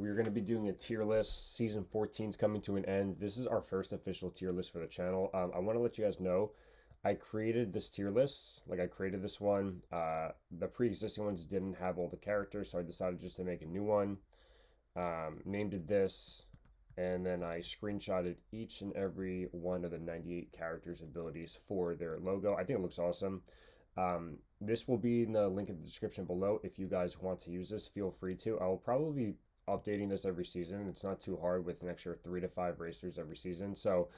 We're going to be doing a tier list. Season 14 is coming to an end. This is our first official tier list for the channel. I want to let you guys know I created this tier list. Like, I created this one. The pre-existing ones didn't have all the characters, so I decided just to make a new one. Named it this, and then I screenshotted each and every one of the 98 characters' abilities for their logo. I think it looks awesome. This will be in the link in the description below. If you guys want to use this, feel free to. I'll probably be updating this every season. It's not too hard with an extra 3 to 5 racers every season. So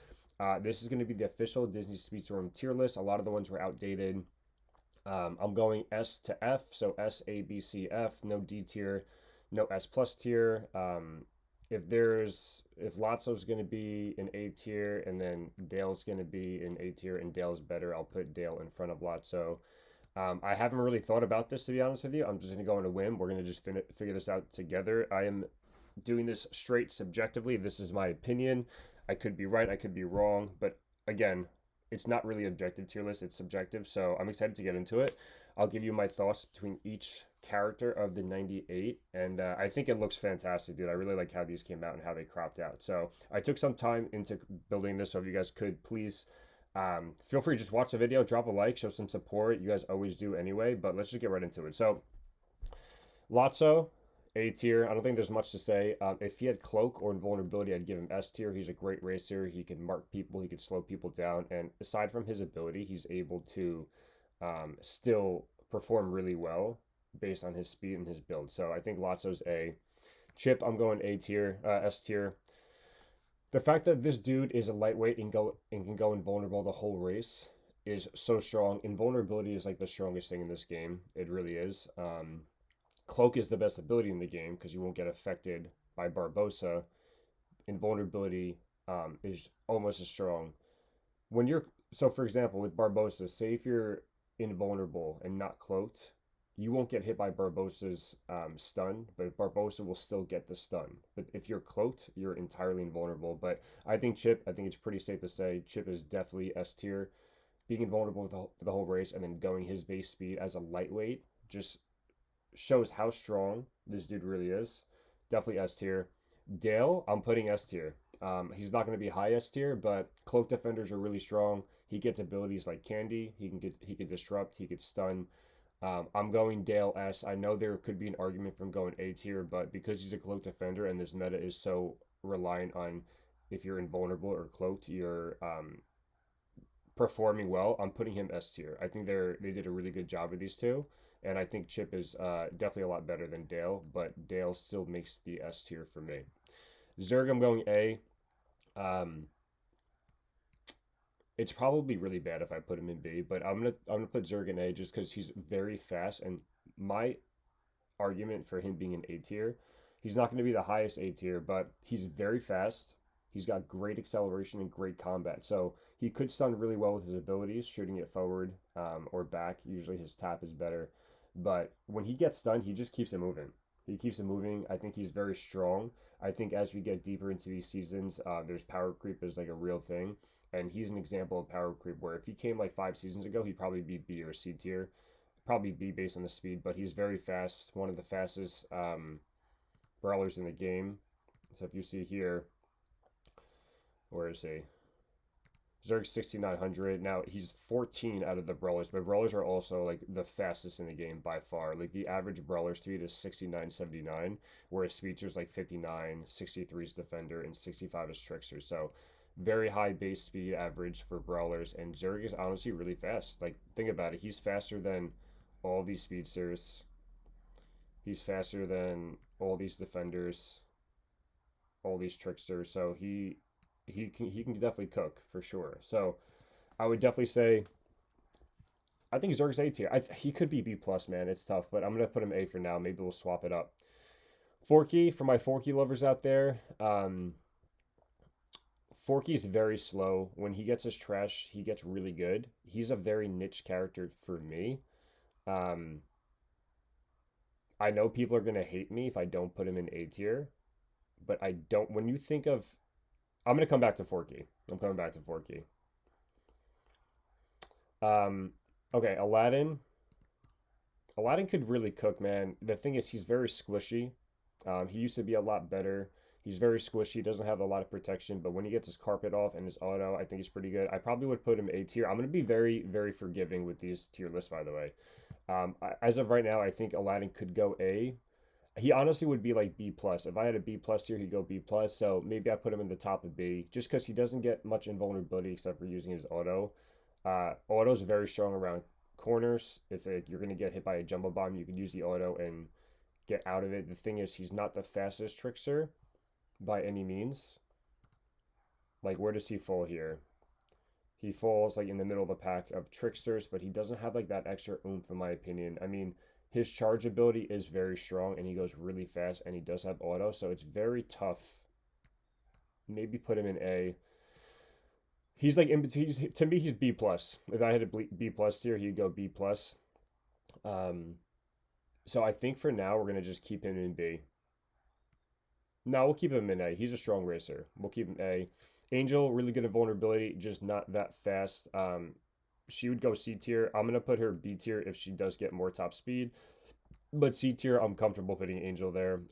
this is going to be the official Disney Speedstorm tier list. A lot of the ones were outdated. I'm going S to F, so S, A, B, C, F, no D tier, no S plus tier. If Lotso's going to be an A tier and then Dale's going to be an A tier and Dale's better, I'll put Dale in front of Lotso. I haven't really thought about this, to be honest with you. I'm just going to go on a whim. We're going to just figure this out together. I am doing this straight subjectively. This is my opinion. I could be right, I could be wrong, but again, it's not really objective tier list, it's subjective. So I'm excited to get into it. I'll give you my thoughts between each character of the 98, and I think it looks fantastic, dude. I really like how these came out and how they cropped out. So I took some time into building this, so if you guys could please feel free to just watch the video, drop a like, show some support. You guys always do anyway, but let's just get right into it. So Lotso, A tier. I don't think there's much to say. If he had Cloak or Invulnerability, I'd give him S tier. He's a great racer. He can mark people. He can slow people down. And aside from his ability, he's able to still perform really well based on his speed and his build. So I think Lotso's A. Chip, I'm going A tier, S tier. The fact that this dude is a lightweight and can go invulnerable the whole race is so strong. Invulnerability is like the strongest thing in this game. It really is. Cloak is the best ability in the game because you won't get affected by Barbosa. Invulnerability is almost as strong. When you're so, for example, with Barbosa, say if you're invulnerable and not cloaked, you won't get hit by Barbosa's stun, but Barbosa will still get the stun. But if you're cloaked, you're entirely invulnerable. But I think Chip, I think it's pretty safe to say Chip is definitely S tier. Being invulnerable for the whole race and then going his base speed as a lightweight just shows how strong this dude really is. Definitely S tier. Dale, I'm putting S tier. He's not going to be high S tier, but cloak defenders are really strong. He gets abilities like Candy. He can disrupt. He could stun. I'm going Dale S. I know there could be an argument from going A tier, but because he's a cloak defender and this meta is so reliant on if you're invulnerable or cloaked, you're performing well, I'm putting him S tier. I think they did a really good job with these two, and I think Chip is definitely a lot better than Dale, but Dale still makes the S tier for me. Zerg, I'm going A. It's probably really bad if I put him in B, but I'm gonna put Zerg in A just because he's very fast, and my argument for him being an A tier, he's not going to be the highest A tier, but he's very fast. He's got great acceleration and great combat, so he could stun really well with his abilities, shooting it forward or back. Usually his tap is better, but when he gets stunned, he just keeps it moving. He keeps it moving. I think he's very strong. I think as we get deeper into these seasons, there's power creep is like a real thing, and he's an example of power creep where if he came like 5 seasons ago, he'd probably be B or C tier, probably B based on the speed, but he's very fast, one of the fastest brawlers in the game. So if you see here, where is he? Zerg 6900. Now he's 14 out of the brawlers, but brawlers are also like the fastest in the game by far. Like the average brawler speed is 69.79, whereas speedster's like 59, 63 is defender, and 65 is trickster. So very high base speed average for brawlers, and Zerg is honestly really fast. Like think about it, he's faster than all these speedsters. He's faster than all these defenders, all these tricksters. So he can definitely cook for sure. So I would definitely say I think Zerg's A tier. He could be B plus, man. It's tough, but I'm gonna put him A for now. Maybe we'll swap it up. Forky, for my Forky lovers out there, Forky's very slow. When he gets his trash, he gets really good. He's a very niche character for me. Um, I know people are gonna hate me if I don't put him in A tier, but I don't. When you think of, I'm gonna come back to Forky. I'm coming back to Forky. Um, okay, Aladdin. Aladdin could really cook, man. The thing is, he's very squishy. He used to be a lot better. He's very squishy, doesn't have a lot of protection, but when he gets his carpet off and his auto, I think he's pretty good. I probably would put him A tier. I'm going to be very, very forgiving with these tier lists, by the way. As of right now, I think Aladdin could go A. He honestly would be like B plus. If I had a B plus tier, he'd go B plus. So maybe I put him in the top of B, just because he doesn't get much invulnerability except for using his auto. Auto's very strong around corners. If you're going to get hit by a jumbo bomb, you can use the auto and get out of it. The thing is, he's not the fastest trickster by any means. Like, where does he fall here? He falls like in the middle of the pack of tricksters, but he doesn't have like that extra oomph, in my opinion. I mean, his charge ability is very strong and he goes really fast and he does have auto, so it's very tough. Maybe put him in A. He's like in between. To me, he's B plus. If I had a B plus tier, he'd go B plus. Um, so I think for now we're gonna just keep him in B. No, we'll keep him in A. He's a strong racer. We'll keep him A. Angel, really good at vulnerability, just not that fast. She would go C tier. I'm gonna put her B tier if she does get more top speed. But C tier, I'm comfortable putting Angel there.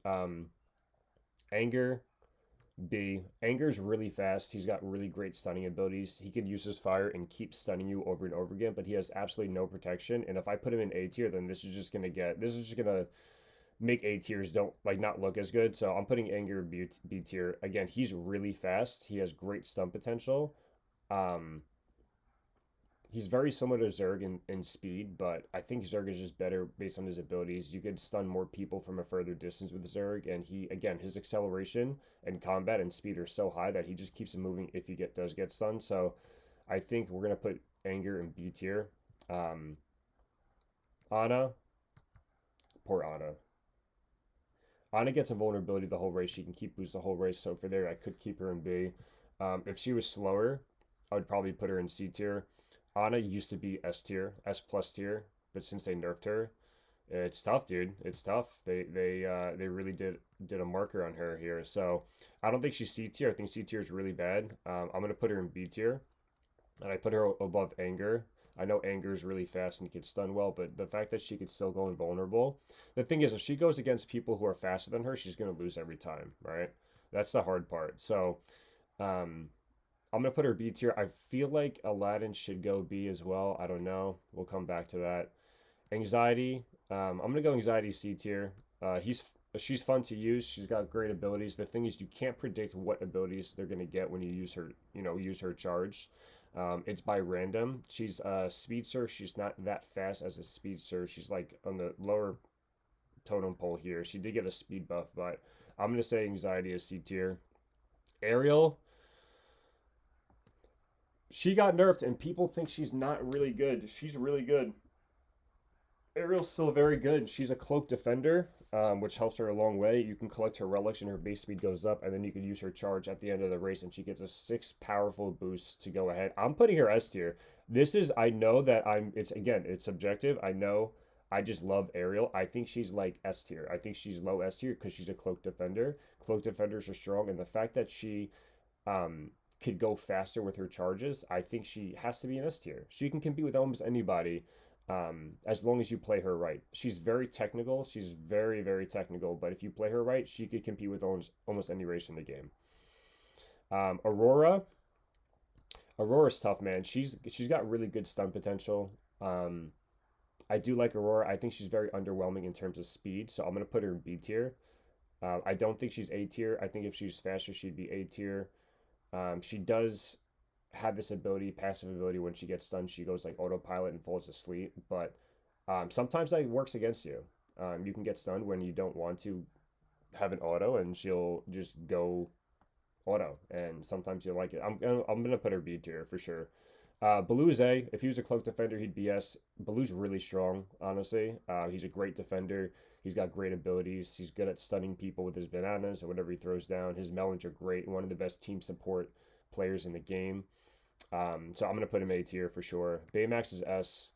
Anger, B. Anger's really fast. He's got really great stunning abilities. He can use his fire and keep stunning you over and over again, but he has absolutely no protection. And if I put him in A tier, then this is just gonna make A tiers don't like not look as good. So I'm putting Anger B tier. Again, he's really fast. He has great stun potential. Um, he's very similar to Zerg in speed, but I think Zerg is just better based on his abilities. You could stun more people from a further distance with Zerg, and he again his acceleration and combat and speed are so high that he just keeps him moving if he does get stunned. So I think we're gonna put Anger in B tier. Um, Ana, poor Ana. Ana gets invulnerability the whole race. She can keep boost the whole race. So for there, I could keep her in B. If she was slower, I would probably put her in C tier. Ana used to be S tier, S plus tier, but since they nerfed her, it's tough, dude. It's tough. They really did a marker on her here. So I don't think she's C tier. I think C tier is really bad. I'm gonna put her in B tier, and I put her above Anger. I know Anger is really fast and can stun well, but the fact that she could still go invulnerable. The thing is, if she goes against people who are faster than her, she's gonna lose every time, right? That's the hard part. So um, I'm gonna put her B tier. I feel like Aladdin should go B as well. I don't know. We'll come back to that. Anxiety. I'm gonna go Anxiety C tier. She's fun to use. She's got great abilities. The thing is, you can't predict what abilities they're gonna get when you use her. Use her charge. It's by random. She's a speedster. She's not that fast as a speedster. She's like on the lower totem pole here. She did get a speed buff, but I'm gonna say Anxiety is C tier. Ariel, she got nerfed, and people think she's not really good. She's really good. Ariel's still very good. She's a cloak defender, which helps her a long way. You can collect her relics and her base speed goes up, and then you can use her charge at the end of the race, and she gets a 6 powerful boost to go ahead. I'm putting her S tier. I know that it's subjective. I know I just love Ariel. I think she's like S tier. I think she's low S tier because she's a cloak defender. Cloak defenders are strong, and the fact that she could go faster with her charges, I think she has to be an S tier. She can compete with almost anybody as long as you play her right. She's very technical. She's very, very technical. But if you play her right, she could compete with almost any race in the game. Aurora. Aurora's tough, man. She's got really good stun potential. I do like Aurora. I think she's very underwhelming in terms of speed, so I'm gonna put her in B tier. I don't think she's A tier. I think if she's faster, she'd be A tier. She does have this ability, passive ability, when she gets stunned, she goes like autopilot and falls asleep. But sometimes that works against you. You can get stunned when you don't want to have an auto, and she'll just go auto. And sometimes you like it. I'm gonna put her B tier for sure. Baloo is A. If he was a cloak defender, he'd be S. Baloo's really strong, honestly. He's a great defender. He's got great abilities. He's good at stunning people with his bananas or whatever he throws down. His melons are great. One of the best team support players in the game. So I'm going to put him A tier for sure. Baymax is S.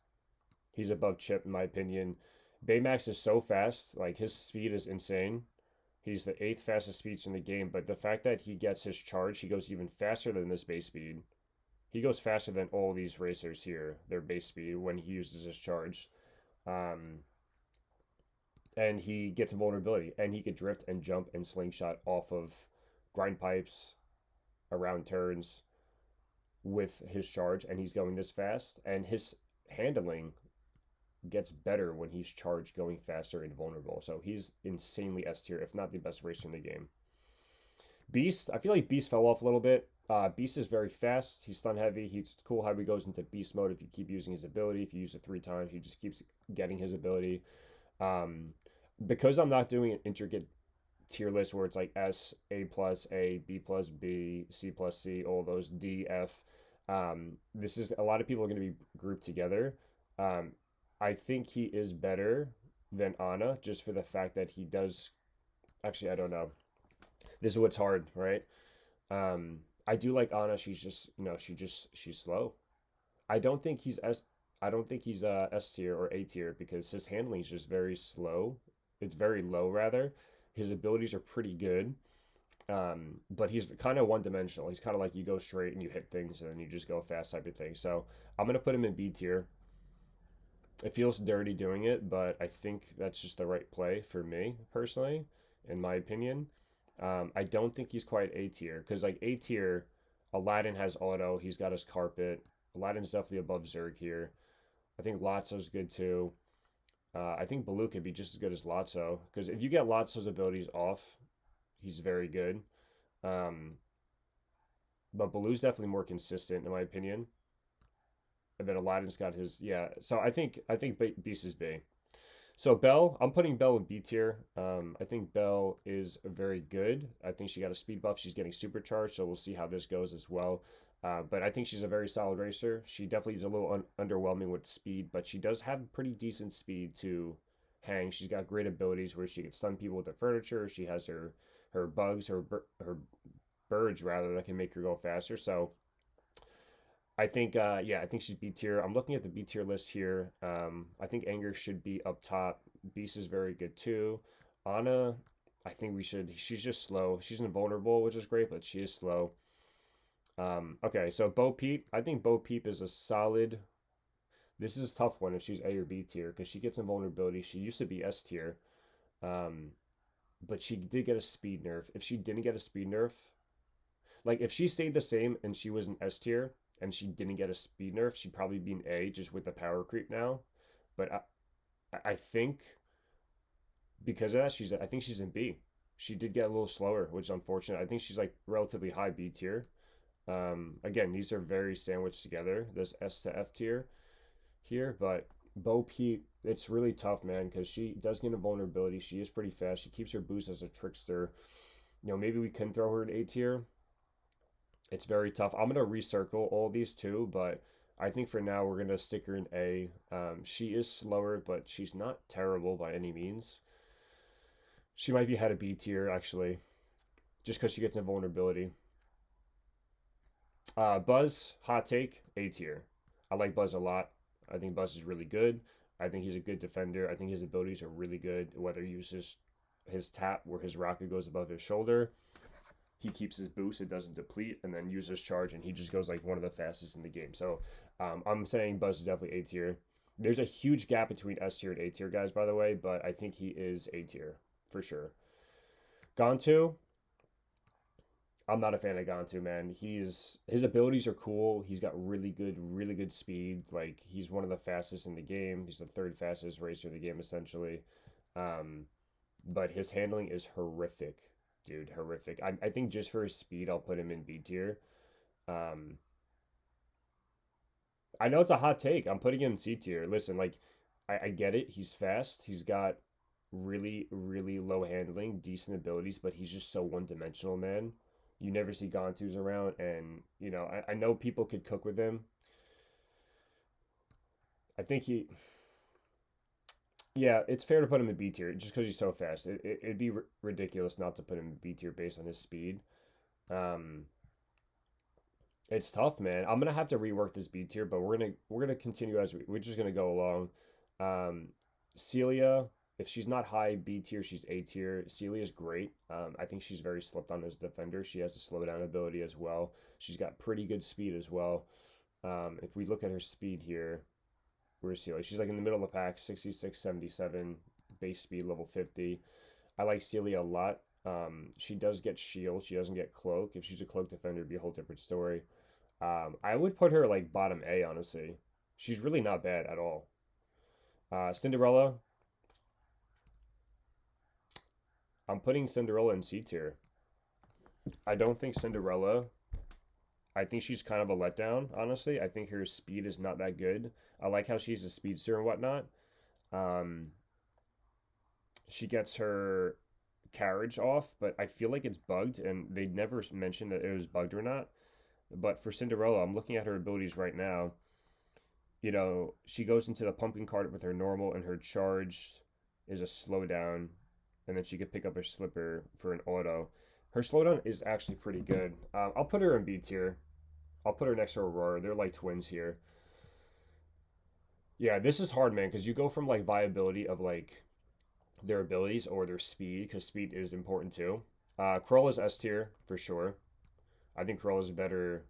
He's above Chip, in my opinion. Baymax is so fast. Like, his speed is insane. He's the 8th fastest speedster in the game, but the fact that he gets his charge, he goes even faster than this base speed. He goes faster than all these racers here, their base speed, when he uses his charge. and he gets invulnerability, and he could drift and jump and slingshot off of grind pipes around turns with his charge, and he's going this fast, and his handling gets better when he's charged going faster and vulnerable. So he's insanely S tier, if not the best racer in the game. Beast, I feel like Beast fell off a little bit. Beast is very fast. He's stun heavy. He's cool how he goes into Beast mode if you keep using his ability. If you use it 3 times, he just keeps getting his ability. Um, because I'm not doing an intricate tier list where it's like S, A plus A, B plus B, C plus C, all those D, F. This is a lot of people are going to be grouped together. Um, I think he is better than Ana just for the fact that he does. Actually, I don't know. This is what's hard, right? I do like Ana. She's just, she's slow. I don't think he's S. I don't think he's S tier or A tier because his handling is just very slow. It's very low rather. His abilities are pretty good, but he's kind of one dimensional. He's kind of like you go straight and you hit things and then you just go fast type of thing. So I'm gonna put him in B tier. It feels dirty doing it, but I think that's just the right play for me personally, in my opinion. I don't think he's quite A tier because like A tier, Aladdin has auto. He's got his carpet. Aladdin's definitely above Zerg here. I think Lotso's good too. I think Baloo could be just as good as Lotso because if you get Lotso's abilities off, he's very good. Um, but Baloo's definitely more consistent in my opinion. And then Aladdin's got his yeah. So I think Beast is B. So Belle, I'm putting Belle in B tier. I think Belle is very good. I think she got a speed buff. She's getting supercharged, so we'll see how this goes as well. But I think she's a very solid racer. She definitely is a little underwhelming with speed, but she does have pretty decent speed to hang. She's got great abilities where she can stun people with the furniture. She has her bugs, her birds rather that can make her go faster. So I think, yeah, I think she's B tier. I'm looking at the B tier list here. I think Anger should be up top. Beast is very good too. Ana, I think we should. She's just slow. She's invulnerable, which is great, but she is slow. Okay, so Bo Peep. I think Bo Peep is a solid. This is a tough one if she's A or B tier because she gets invulnerability. She used to be S tier, um, but she did get a speed nerf. If she didn't get a speed nerf, like if she stayed the same and she was an S tier and she didn't get a speed nerf, she'd probably be an A just with the power creep now. But I think because of that, I think she's in B. She did get a little slower, which is unfortunate. I think she's like relatively high B tier. Again, these are very sandwiched together. This S to F tier here, but Bo Peep, it's really tough, man, because she does get a vulnerability. She is pretty fast. She keeps her boost as a trickster. Maybe we can throw her in A tier. It's very tough. I'm gonna recircle all these too, but I think for now we're gonna stick her in A. She is slower, but she's not terrible by any means. She might be head of B tier actually, just because she gets invulnerability. Buzz, hot take, A tier. I like Buzz a lot. I think Buzz is really good. I think he's a good defender. I think his abilities are really good. Whether he uses his tap where his rocket goes above his shoulder, he keeps his boost, it doesn't deplete, and then uses charge, and he just goes like one of the fastest in the game. So I'm saying Buzz is definitely A tier. There's a huge gap between S tier and A tier guys, by the way, but I think he is A tier for sure. Gontu, I'm not a fan of Gontu, man. His abilities are cool. He's got really good speed. Like he's one of the fastest in the game. He's the third fastest racer in the game essentially. Um, but his handling is horrific, dude, horrific. I think just for his speed, I'll put him in B tier. Um, I know it's a hot take. I'm putting him in C tier. Listen, like I get it. He's fast. He's got really low handling, decent abilities, but he's just so one dimensional, man. You never see Gontus around, and I know people could cook with him. I think yeah, it's fair to put him in B tier just because he's so fast. It'd be ridiculous not to put him in B tier based on his speed. Um, it's tough, man. I'm gonna have to rework this B tier, but we're gonna continue as we're just gonna go along. Um, Celia, if she's not high B tier, she's A tier. Celia's great. I think she's very slipped on as a defender. She has a slowdown ability as well. She's got pretty good speed as well. If we look at her speed here, where's Celia? She's like in the middle of the pack, 66, 77, base speed level 50. I like Celia a lot. She does get shield. She doesn't get cloak. If she's a cloak defender, it'd be a whole different story. I would put her like bottom A, honestly. She's really not bad at all. Cinderella, I'm putting Cinderella in C tier. I don't think Cinderella. I think she's kind of a letdown, honestly. I think her speed is not that good. I like how she's a speedster and whatnot. Um, she gets her carriage off, but I feel like it's bugged, and they never mentioned that it was bugged or not. But for Cinderella, I'm looking at her abilities right now. She goes into the pumpkin cart with her normal, and her charge is a slowdown, and then she could pick up her slipper for an auto. Her slowdown is actually pretty good. I'll put her in B tier. I'll put her next to Aurora. They're like twins here. Yeah, this is hard, man, because you go from like viability of like their abilities or their speed, because speed is important too. Corolla's S tier for sure. I think Corolla's better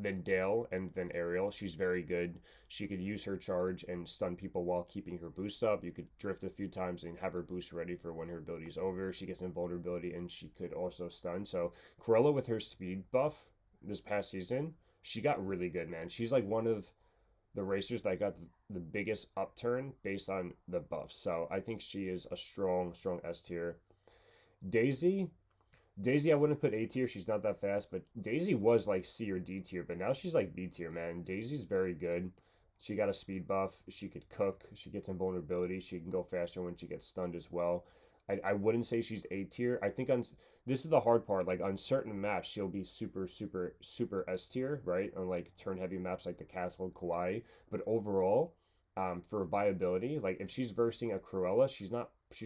than Dale and than Ariel. She's very good. She could use her charge and stun people while keeping her boost up. You could drift a few times and have her boost ready for when her ability is over. She gets invulnerability and she could also stun. So Corolla with her speed buff this past season, she got really good, man. She's like one of the racers that got the biggest upturn based on the buffs. So I think she is a strong, strong S tier. Daisy, Daisy, I wouldn't put A tier. She's not that fast, but Daisy was like C or D tier, but now she's like B tier, man. Daisy's very good. She got a speed buff. She could cook. She gets invulnerability. She can go faster when she gets stunned as well. I wouldn't say she's A tier. I think on this is the hard part. Like on certain maps, she'll be super, super, super S tier, right? On like turn heavy maps like the Castle and Kauai. But overall, for viability, like if she's versing a Cruella, she's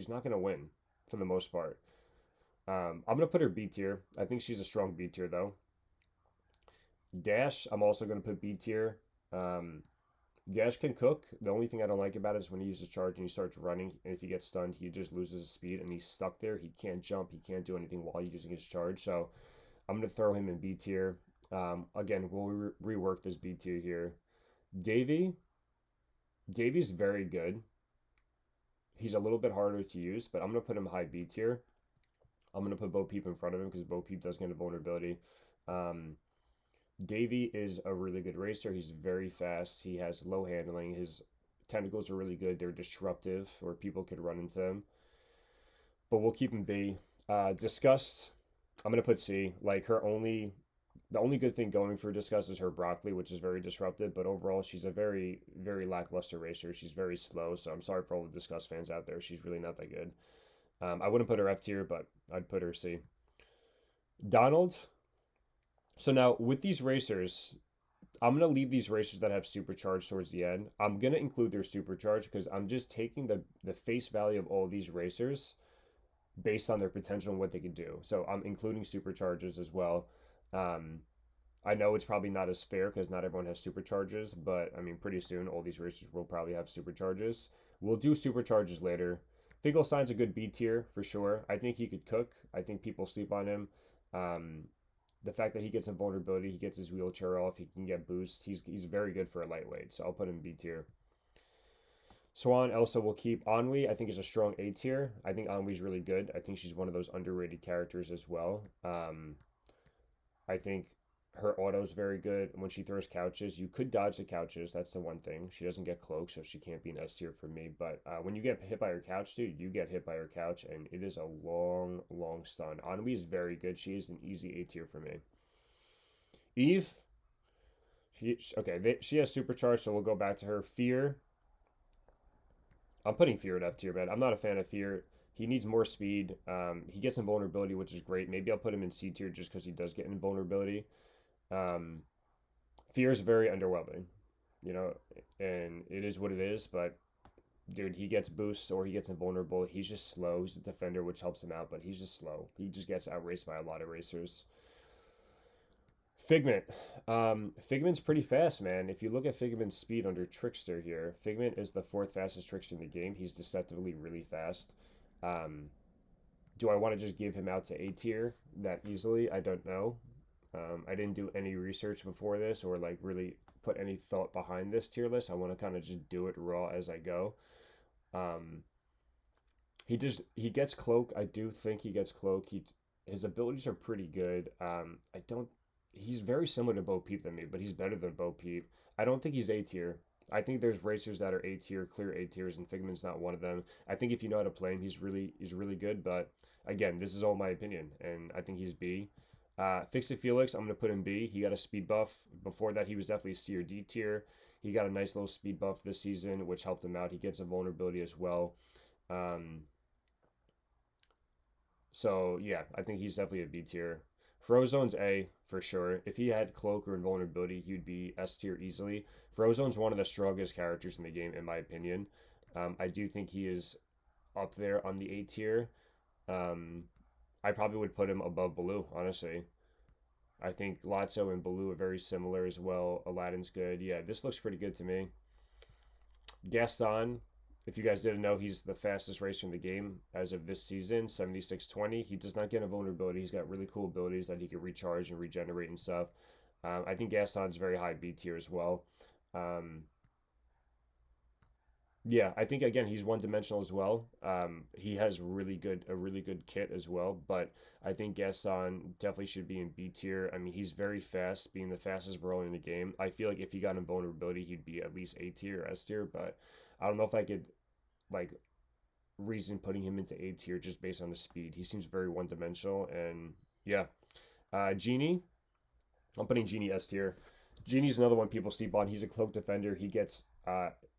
not gonna win for the most part. I'm gonna put her B tier. I think she's a strong B tier though. Dash, I'm also gonna put B tier. Um, Dash can cook. The only thing I don't like about it is when he uses charge and he starts running, and if he gets stunned, he just loses his speed and he's stuck there. He can't jump. He can't do anything while using his charge. So I'm gonna throw him in B tier. Again, we'll rework this B tier here. Davy, Davy's very good. He's a little bit harder to use, but I'm gonna put him high B tier. I'm gonna put Bo Peep in front of him because Bo Peep does get a vulnerability. Um, Davy is a really good racer. He's very fast. He has low handling. His tentacles are really good. They're disruptive, or people could run into them. But we'll keep him B. Disgust, I'm gonna put C. Like the only good thing going for Disgust is her broccoli, which is very disruptive. But overall, she's a very, very lackluster racer. She's very slow. So I'm sorry for all the Disgust fans out there. She's really not that good. I wouldn't put her F tier, but I'd put her C. Donald. So now with these racers, I'm gonna leave these racers that have supercharge towards the end. I'm gonna include their supercharge because I'm just taking the face value of all these racers based on their potential and what they can do. So I'm including supercharges as well. Um, I know it's probably not as fair because not everyone has supercharges, but I mean, pretty soon all these racers will probably have supercharges. We'll do supercharges later. Finkelstein's a good B tier for sure. I think he could cook. I think people sleep on him. Um, the fact that he gets invulnerability, he gets his wheelchair off, he can get boost. He's very good for a lightweight, so I'll put him B tier. Swan Elsa will keep. Ennui, I think, is a strong A tier. I think Ennui's really good. I think she's one of those underrated characters as well. I think her auto is very good. When she throws couches, you could dodge the couches. That's the one thing. She doesn't get cloaked, so she can't be an S tier for me. But when you get hit by her couch, dude, you get hit by her couch, and it is a long, long stun. Ennui is very good. She is an easy A tier for me. Eve, she has supercharge, so we'll go back to her. Fear, I'm putting Fear at F tier, man. I'm not a fan of Fear. He needs more speed. He gets invulnerability, which is great. Maybe I'll put him in C tier just because he does get invulnerability. Um, Fear is very underwhelming, you know, and it is what it is. But dude, he gets boosts or he gets invulnerable. He's just slow. He's a defender, which helps him out, but he's just slow. He just gets outraced by a lot of racers. Figment. Figment's pretty fast, man. If you look at Figment's speed under Trickster here, Figment is the fourth fastest Trickster in the game. He's deceptively really fast. Um, do I want to just give him out to A tier that easily? I don't know. I didn't do any research before this or like really put any thought behind this tier list. I want to kind of just do it raw as I go. Um, he gets cloak. I do think he gets cloak. His abilities are pretty good. I don't. He's very similar to Bo Peep than me, but he's better than Bo Peep. I don't think he's A tier. I think there's racers that are A tier, clear A tiers, and Figment's not one of them. I think if you know how to play him, he's really good. But again, this is all my opinion, and I think he's B. Fix It Felix, I'm gonna put him B. He got a speed buff. Before that, he was definitely C or D tier. He got a nice little speed buff this season, which helped him out. He gets a vulnerability as well. Um, so yeah, I think he's definitely a B tier. Frozone's A for sure. If he had Cloak or Invulnerability, he would be S tier easily. Frozone's one of the strongest characters in the game, in my opinion. I do think he is up there on the A tier. Um, I probably would put him above Baloo, honestly. I think Lotso and Baloo are very similar as well. Aladdin's good. Yeah, this looks pretty good to me. Gaston, if you guys didn't know, he's the fastest racer in the game as of this season, 76.20. He does not get a vulnerability. He's got really cool abilities that he can recharge and regenerate and stuff. I think Gaston's very high B tier as well. Um, yeah, I think again he's one dimensional as well. He has a really good kit as well, but I think Gaston definitely should be in B tier. I mean, he's very fast, being the fastest brawler in the game. I feel like if he got invulnerability, he'd be at least A tier or S tier, but I don't know if I could like reason putting him into A tier just based on the speed. He seems very one dimensional, and yeah. Genie, I'm putting Genie S tier. Genie's another one people sleep on. He's a cloak defender. He gets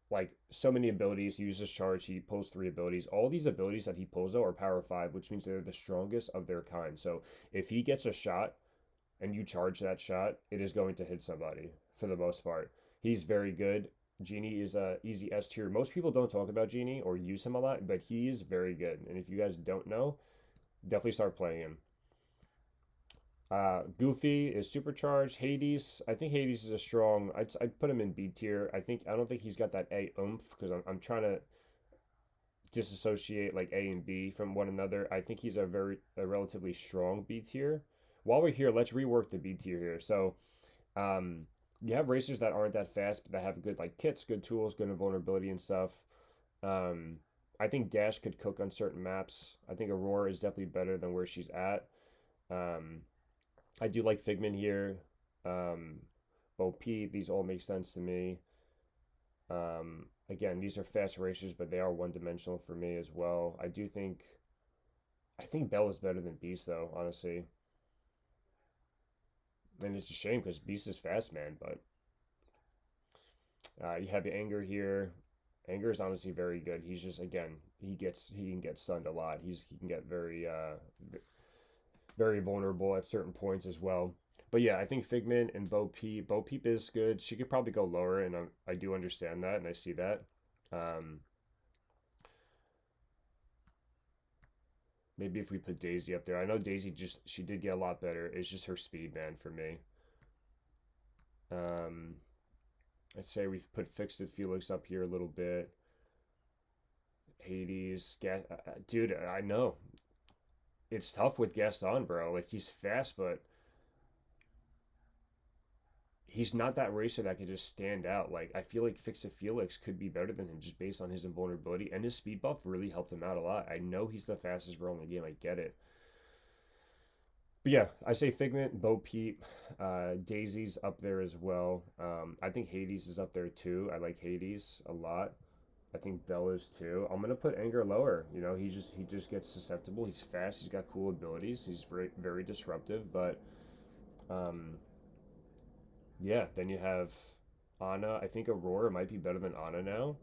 like so many abilities. He uses charge. He pulls three abilities. All these abilities that he pulls though are power five, which means they're the strongest of their kind. So if he gets a shot and you charge that shot, it is going to hit somebody for the most part. He's very good. Genie is a easy S tier. Most people don't talk about Genie or use him a lot, but he is very good. And if you guys don't know, definitely start playing him. Goofy is supercharged. Hades, I think Hades is a strong. I'd put him in B tier. I don't think he's got that A oomph because I'm trying to disassociate like A and B from one another. I think he's a relatively strong B tier. While we're here, let's rework the B tier here. So um, you have racers that aren't that fast, but that have good like kits, good tools, good invulnerability and stuff. Um, I think Dash could cook on certain maps. I think Aurora is definitely better than where she's at. Um, I do like Figment here. Um, Bo Peep, these all make sense to me. Again, these are fast racers, but they are one dimensional for me as well. I think Bell is better than Beast though, honestly. And it's a shame because Beast is fast, man. But you have Anger here. Anger is honestly very good. He's just again, he can get stunned a lot. He can get very vulnerable at certain points as well. But yeah, I think Figment and Bo Peep. Bo Peep is good. She could probably go lower, and I do understand that, and I see that. Um, Maybe if we put Daisy up there, I know Daisy just she did get a lot better. It's just her speed, man, for me. Um, I'd say we've put Fixed It Felix up here a little bit. Hades, dude, I know it's tough with Gaston, bro. Like he's fast, but he's not that racer that can just stand out. Like I feel like Fix It Felix could be better than him just based on his invulnerability and his speed buff really helped him out a lot. I know he's the fastest bro in the game. I get it. But yeah, I say Figment, Bo Peep, Daisy's up there as well. I think Hades is up there too. I like Hades a lot. I think Bell is too. I'm gonna put Anger lower. You know, he just gets susceptible. He's fast. He's got cool abilities. He's very disruptive. But um, yeah, then you have Ana. I think Aurora might be better than Ana now.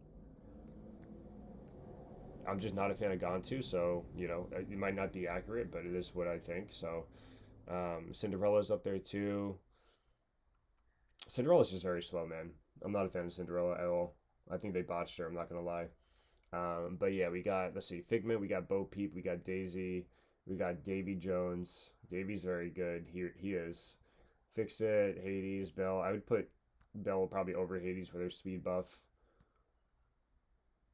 I'm just not a fan of Gantu, so you know it might not be accurate, but it is what I think. So Cinderella's up there too. Cinderella's just very slow, man. I'm not a fan of Cinderella at all. I think they botched her. I'm not gonna lie. But yeah, we got let's see, Figment, we got Bo Peep, we got Daisy, we got Davy Jones. Davy's very good. He is. Fix It, Hades, Bell. I would put Bell probably over Hades for their speed buff.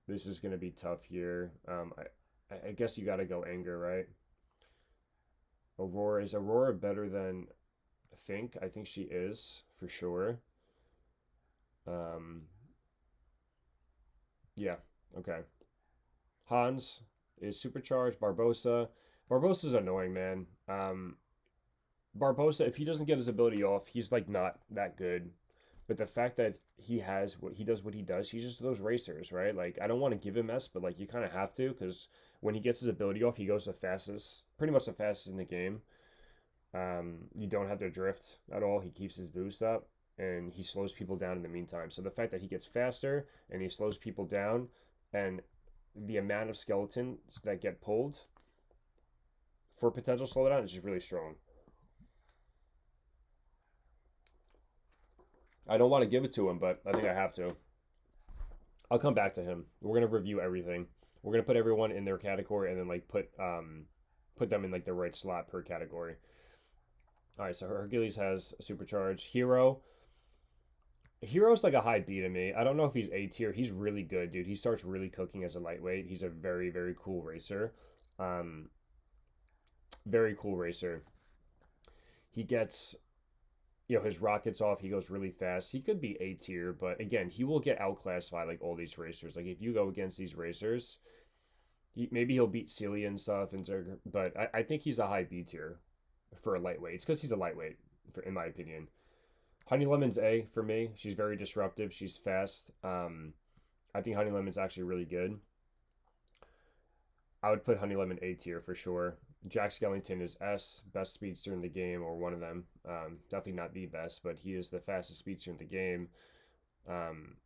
This is gonna be tough here. I guess you gotta go Anger, right? Aurora, is Aurora better than Fink? I think she is for sure. Um, yeah, okay. Hans. is supercharged. Barbosa. Barbosa's annoying, man. Barbosa, if he doesn't get his ability off, he's like not that good. But the fact that he has what he does, he's just those racers, right? Like I don't want to give him S, but like you kind of have to because when he gets his ability off, he goes the fastest, pretty much the fastest in the game. You don't have to drift at all. He keeps his boost up and he slows people down in the meantime. So the fact that he gets faster and he slows people down and the amount of skeletons that get pulled for potential slowdown is just really strong. I don't want to give it to him, but I think I have to. I'll come back to him. We're gonna review everything. We're gonna put everyone in their category and then like put them in like the right slot per category. All right, so Hercules has a supercharge. Hero's like a high B to me. I don't know if he's A tier. He's really good, dude. He starts really cooking as a lightweight. He's a very, very cool racer. Um, very cool racer. He gets, his rockets off. He goes really fast. He could be A tier, but again, he will get outclassed by like all these racers. Like if you go against these racers, maybe he'll beat Celia and stuff, but I think he's a high B tier for a lightweight. It's because he's a lightweight, in my opinion. Honey Lemon's A for me. She's very disruptive. She's fast. I think Honey Lemon's actually really good. I would put Honey Lemon A tier for sure. Jack Skellington is S, best speedster in the game, or one of them. Definitely not the best, but he is the fastest speedster in the game. Um,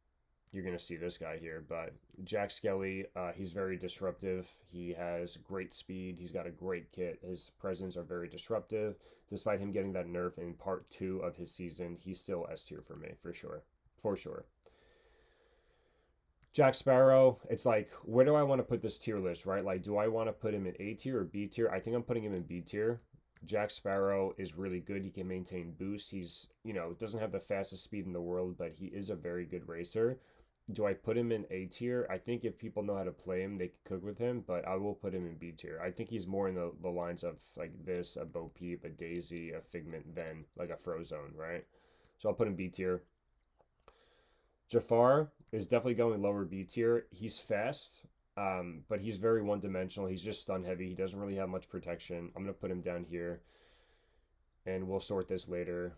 you're going to see this guy here, but Jack Skelly, he's very disruptive. He has great speed. He's got a great kit. His presence are very disruptive. Despite him getting that nerf in part 2 of his season, he's still S tier for me, for sure. For sure. Jack Sparrow, it's like, where do I want to put this tier list, right? Like, do I want to put him in A tier or B tier? I think I'm putting him in B tier. Jack Sparrow is really good. He can maintain boost. He's, doesn't have the fastest speed in the world, but he is a very good racer. Do I put him in A tier? I think if people know how to play him, they could cook with him, but I will put him in B tier. I think he's more in the lines of like this, a Bo Peep, a Daisy, a Figment than like a Frozone, right? So I'll put him B tier. Jafar is definitely going lower B tier. He's fast, but he's very one dimensional. He's just stun heavy. He doesn't really have much protection. I'm going to put him down here, and we'll sort this later.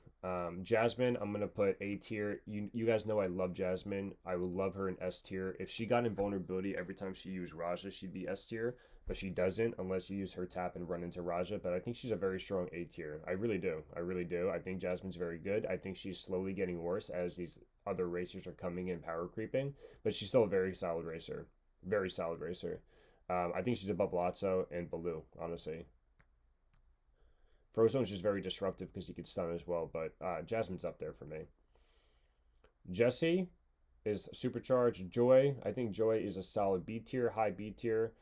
Jasmine, I'm going to put A tier. You guys know I love Jasmine. I would love her in S tier. If she got invulnerability every time she used Raja, she'd be S tier, but she doesn't unless you use her tap and run into Raja. But I think she's a very strong A tier. I really do. I really do. I think Jasmine's very good. I think she's slowly getting worse as these other racers are coming in power creeping, but she's still a very solid racer. Very solid racer. I think she's above Lotso and Baloo, honestly. Frozone's just very disruptive because he could stun as well, but Jasmine's up there for me. Jessie is supercharged. Joy, I think Joy is a solid B tier, high B tier.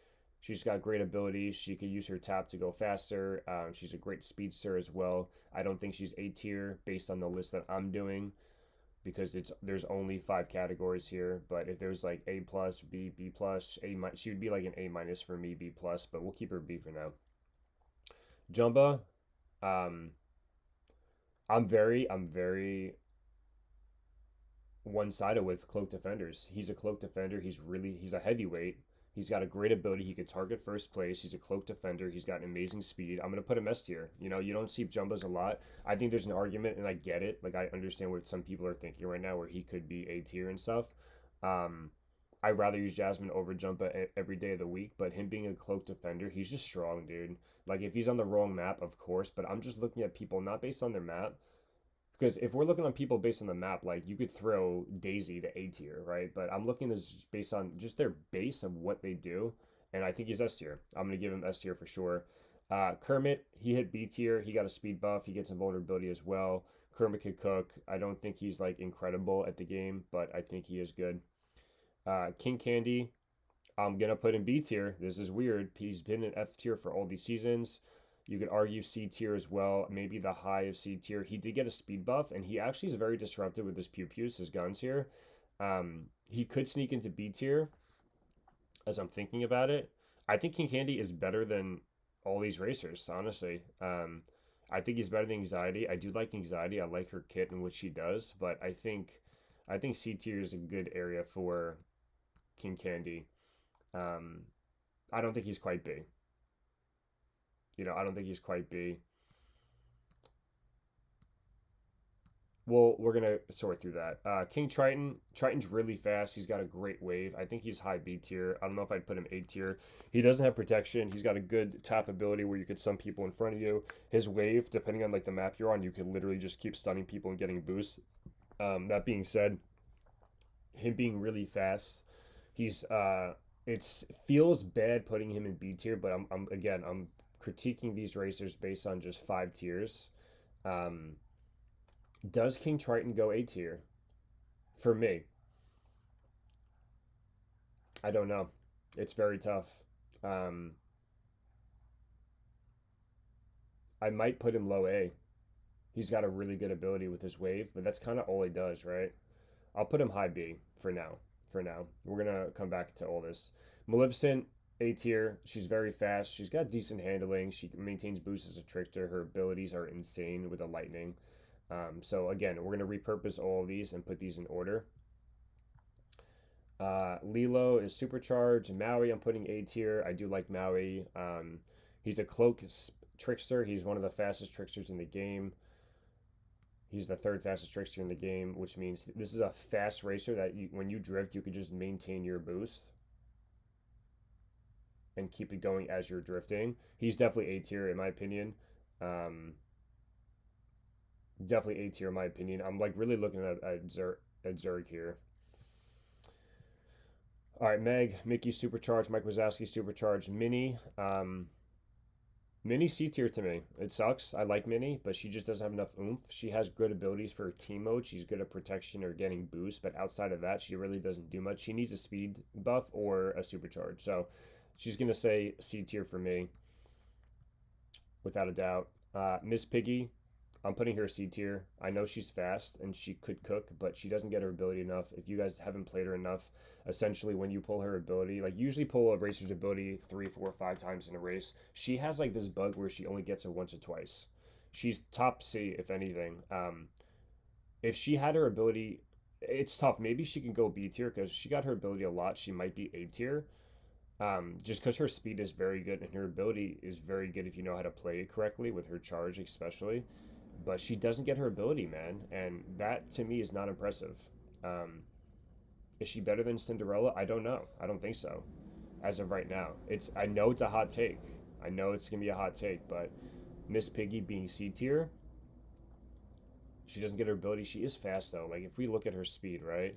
She's got great abilities. She could use her tap to go faster. She's a great speedster as well. I don't think she's A tier based on the list that I'm doing because there's only 5 categories here. But if there's like A plus, B, B plus, she would be like an A minus for me, B plus. But we'll keep her B for now. Jumba, um, I'm very one-sided with cloak defenders. He's a cloak defender. He's a heavyweight. He's got a great ability. He could target first place. He's a cloak defender. He's got an amazing speed. I'm gonna put him S tier. You don't see Jumbas a lot. I think there's an argument, and I get it. Like I understand what some people are thinking right now, where he could be A tier and stuff. Um, I'd rather use Jasmine over Jumba every day of the week, but him being a cloak defender, he's just strong, dude. Like if he's on the wrong map, of course, but I'm just looking at people not based on their map. Because if we're looking on people based on the map, like you could throw Daisy to A tier, right? But I'm looking at this just based on just their base of what they do, and I think he's S tier. I'm gonna give him S tier for sure. Kermit, he hit B tier. He got a speed buff. He gets some vulnerability as well. Kermit could cook. I don't think he's like incredible at the game, but I think he is good. King Candy, I'm gonna put in B tier. This is weird. He's been in F tier for all these seasons. You could argue C tier as well, maybe the high of C tier. He did get a speed buff, and he actually is very disruptive with his pew-pews, his guns here. He could sneak into B tier, as I'm thinking about it. I think King Candy is better than all these racers, honestly. I think he's better than Anxiety. I do like Anxiety. I like her kit and what she does, but I think C tier is a good area for King Candy. Um, I don't think he's quite B. I don't think he's quite B. Well, we're gonna sort through that. King Triton. Triton's really fast. He's got a great wave. I think he's high B tier. I don't know if I'd put him A tier. He doesn't have protection. He's got a good tap ability where you could stun people in front of you. His wave, depending on like the map you're on, you could literally just keep stunning people and getting boosts. That being said, him being really fast, he's it feels bad putting him in B tier, but I'm critiquing these racers based on just 5 tiers. Um, does King Triton go A tier? For me, I don't know. It's very tough. Um, I might put him low A. He's got a really good ability with his wave, but that's kind of all he does, right? I'll put him high B for now. For now, we're gonna come back to all this. Maleficent, A tier. She's very fast. She's got decent handling. She maintains boosts as a trickster. Her abilities are insane with the lightning. So again, we're gonna repurpose all of these and put these in order. Lilo is supercharged. Maui, I'm putting A tier. I do like Maui. He's a cloak trickster. He's one of the fastest tricksters in the game. He's the third fastest trickster in the game, which means this is a fast racer that when you drift, you can just maintain your boost and keep it going as you're drifting. He's definitely A tier in my opinion. Um, definitely A tier in my opinion. I'm like really looking at Zerg here. All right, Meg, Mickey supercharged, Mike Wazowski supercharged, Minnie. Minnie C tier to me. It sucks. I like Minnie, but she just doesn't have enough oomph. She has good abilities for team mode. She's good at protection or getting boost, but outside of that, she really doesn't do much. She needs a speed buff or a supercharge. So she's gonna say C tier for me, without a doubt. Miss Piggy, I'm putting her C tier. I know she's fast and she could cook, but she doesn't get her ability enough. If you guys haven't played her enough, essentially when you pull her ability, like usually pull a racer's ability 3, 4, 5 times in a race, she has like this bug where she only gets it once or twice. She's top C if anything. If she had her ability, it's tough. Maybe she can go B tier because she got her ability a lot. She might be A tier. Just because her speed is very good and her ability is very good if you know how to play it correctly with her charge, especially, but she doesn't get her ability, man, and that to me is not impressive. Um, is she better than Cinderella? I don't know. I don't think so. As of right now, I know it's a hot take. I know it's gonna be a hot take, but Miss Piggy being C tier, she doesn't get her ability. She is fast though. Like if we look at her speed, right?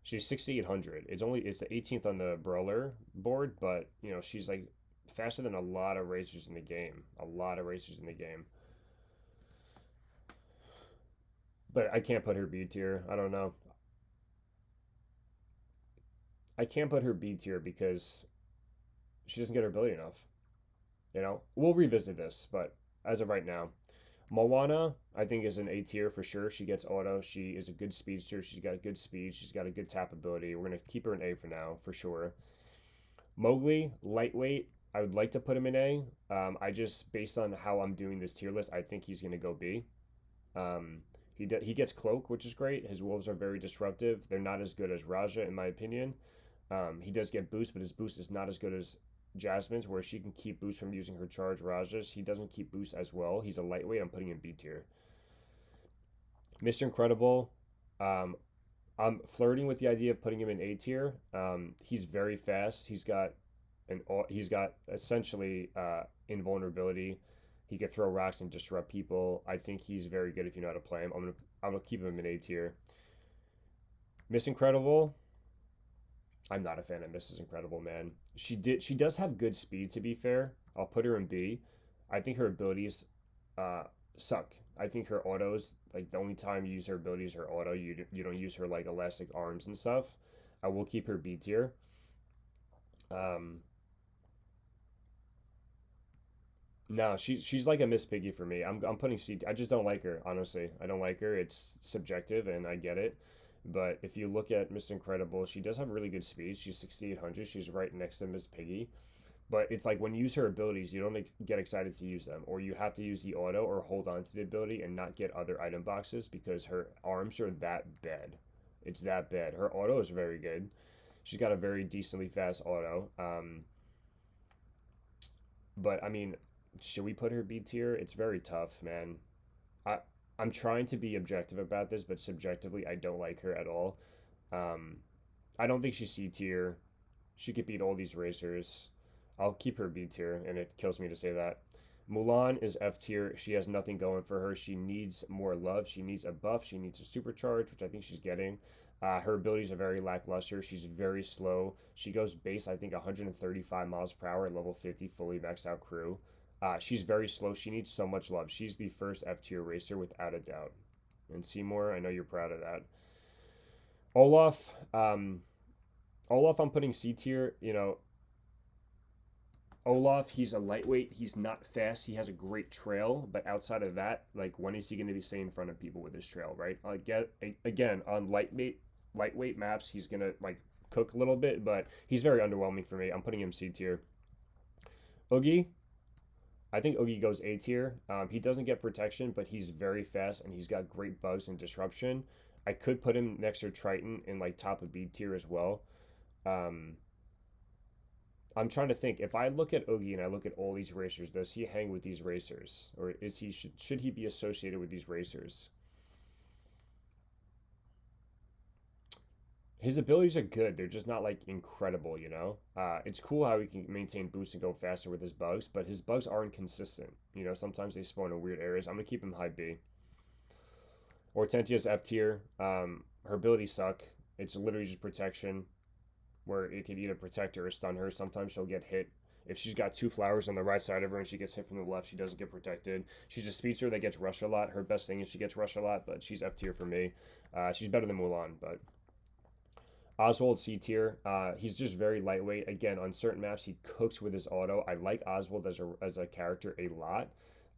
She's 6,800. It's the 18th on the brawler board, but she's like faster than a lot of racers in the game. A lot of racers in the game. But I can't put her B tier. I don't know. I can't put her B tier because she doesn't get her ability enough. We'll revisit this, but as of right now, Moana, I think, is an A tier for sure. She gets auto. She is a good speedster. She's got good speed. She's got a good tap ability. We're going to keep her in A for now, for sure. Mowgli, lightweight. I would like to put him in A. I just, based on how I'm doing this tier list, I think he's going to go B. He gets cloak, which is great. His wolves are very disruptive. They're not as good as Raja, in my opinion. He does get boost, but his boost is not as good as Jasmine's, where she can keep boost from using her charge. Raja's, he doesn't keep boost as well. He's a lightweight. I'm putting him B tier. Mr. Incredible, um, I'm flirting with the idea of putting him in A tier. He's very fast. He's got essentially invulnerability. He could throw rocks and disrupt people. I think he's very good if you know how to play him. I'm gonna keep him in A tier. Miss Incredible, I'm not a fan of Mrs. Incredible, man. She does have good speed, to be fair. I'll put her in B. I think her abilities uh suck. I think her autos, like the only time you use her abilities her auto. You don't use her like elastic arms and stuff. I will keep her B tier. Um no, she's like a Miss Piggy for me. I'm putting C. I just don't like her, honestly. I don't like her. It's subjective and I get it. But if you look at Miss Incredible, she does have really good speed. She's 6,800. She's right next to Miss Piggy. But it's like when you use her abilities, you don't get excited to use them, or you have to use the auto or hold on to the ability and not get other item boxes because her arms are that bad. It's that bad. Her auto is very good. She's got a very decently fast auto. But I mean, should we put her B tier? It's very tough, man. I I'm trying to be objective about this, but subjectively, I don't like her at all. Um, I don't think she's C tier. She could beat all these racers. I'll keep her B tier, and it kills me to say that. Mulan is F tier. She has nothing going for her. She needs more love. She needs a buff. She needs a supercharge, which I think she's getting. Her abilities are very lackluster. She's very slow. She goes base, I think, 135 miles per hour at level 50, fully maxed out crew. She's very slow. She needs so much love. She's the first F tier racer without a doubt. And Seymour, I know you're proud of that. Olaf, Olaf, I'm putting C tier. You know, Olaf, he's a lightweight. He's not fast. He has a great trail, but outside of that, like when is he going to be staying in front of people with his trail, right? Again, on lightweight maps, he's gonna like cook a little bit, but he's very underwhelming for me. I'm putting him C tier. Oogie, I think Oogie goes A tier. He doesn't get protection, but he's very fast and he's got great bugs and disruption. I could put him next to Triton in like top of B tier as well. Um, I'm trying to think. If I look at Oogie and I look at all these racers, does he hang with these racers, or is he should he be associated with these racers? His abilities are good. They're just not like incredible, you know. It's cool how he can maintain boost and go faster with his bugs, but his bugs aren't consistent. You know, sometimes they spawn in weird areas. I'm gonna keep him high B. Hortensia's F tier. Her abilities suck. It's literally just protection, where it can either protect her or stun her. Sometimes she'll get hit. If she's got two flowers on the right side of her and she gets hit from the left, she doesn't get protected. She's a speedster that gets rushed a lot. Her best thing is she gets rushed a lot, but she's F tier for me. She's better than Mulan, but Oswald C tier. He's just very lightweight. Again, on certain maps, he cooks with his auto. I like Oswald as a character a lot.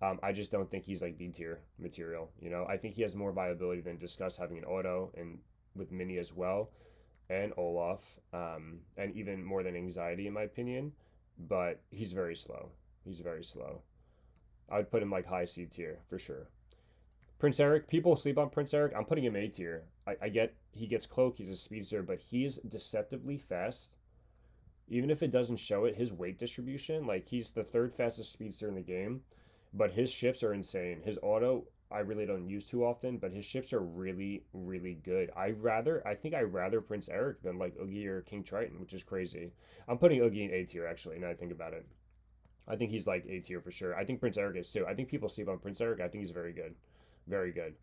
I just don't think he's like B tier material. You know, I think he has more viability than Discuss having an auto and with Mini as well, and Olaf, and even more than Anxiety in my opinion. But he's very slow. He's very slow. I would put him like high C tier for sure. Prince Eric, people sleep on Prince Eric. I'm putting him A tier. I get he gets cloak, he's a speedster, but he's deceptively fast. Even if it doesn't show it, his weight distribution, like he's the third fastest speedster in the game, but his ships are insane. His auto, I really don't use too often, but his ships are really, really good. I think I rather Prince Eric than like Oogie or King Triton, which is crazy. I'm putting Oogie in A tier actually. Now I think about it, I think he's like A tier for sure. I think Prince Eric is too. I think people sleep on Prince Eric. I think he's very good, very good.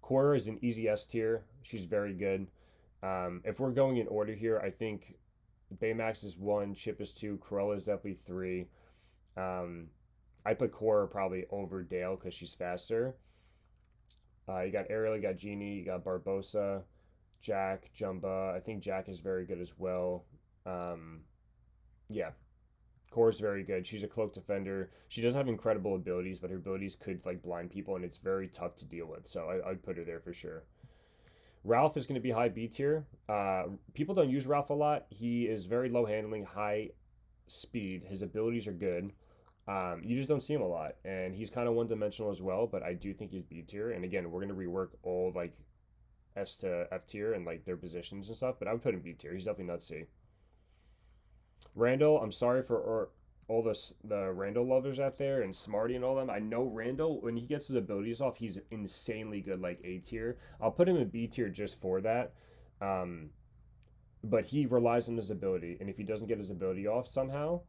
Cora is an easy S tier. She's very good. If we're going in order here, I think Baymax is one, Chip is two, Cruella is definitely three. Um, I put Cora probably over Dale because she's faster. You got Ariel, you got Genie, you got Barbosa, Jack, Jumba. I think Jack is very good as well. Um, yeah, Cora's very good. She's a cloak defender. She doesn't have incredible abilities, but her abilities could like blind people, and it's very tough to deal with. So I'd put her there for sure. Ralph is going to be high B tier. People don't use Ralph a lot. He is very low handling, high speed. His abilities are good. You just don't see him a lot, and he's kind of one dimensional as well. But I do think he's B tier. And again, we're gonna rework all like S to F tier and like their positions and stuff. But I would put him B tier. He's definitely not C. Randall, I'm sorry for all the Randall lovers out there and Smarty and all them. I know Randall, when he gets his abilities off, he's insanely good, like A tier. I'll put him in B tier just for that. Um, but he relies on his ability, and if he doesn't get his ability off somehow,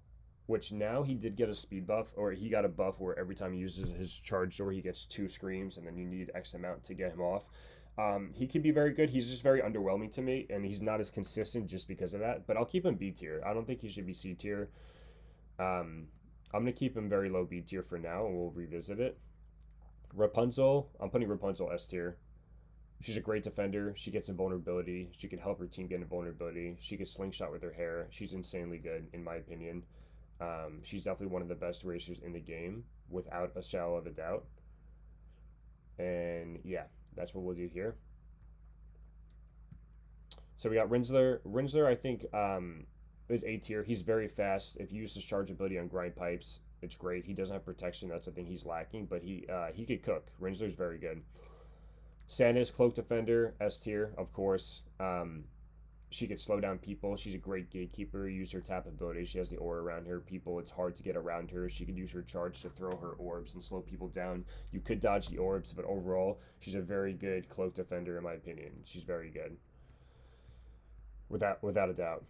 which now he did get a speed buff, or he got a buff where every time he uses his charge door, he gets two screams, and then you need X amount to get him off. He can be very good. He's just very underwhelming to me, and he's not as consistent just because of that. But I'll keep him B tier. I don't think he should be C tier. I'm gonna keep him very low B tier for now, and we'll revisit it. Rapunzel, I'm putting Rapunzel S tier. She's a great defender. She gets invulnerability. She can help her team get invulnerability. She can slingshot with her hair. She's insanely good, in my opinion. She's definitely one of the best racers in the game, without a shadow of a doubt. And yeah, that's what we'll do here. So we got Rinsler. Rinsler, I think, is A tier. He's very fast. If you use his charge ability on grind pipes, it's great. He doesn't have protection. That's the thing he's lacking, but he could cook. Rinsler's very good. Sanis, cloak defender, S tier, of course. She could slow down people. She's a great gatekeeper. Use her tap ability. She has the aura around her. People, it's hard to get around her. She could use her charge to throw her orbs and slow people down. You could dodge the orbs, but overall, she's a very good cloak defender in my opinion. She's very good, without a doubt.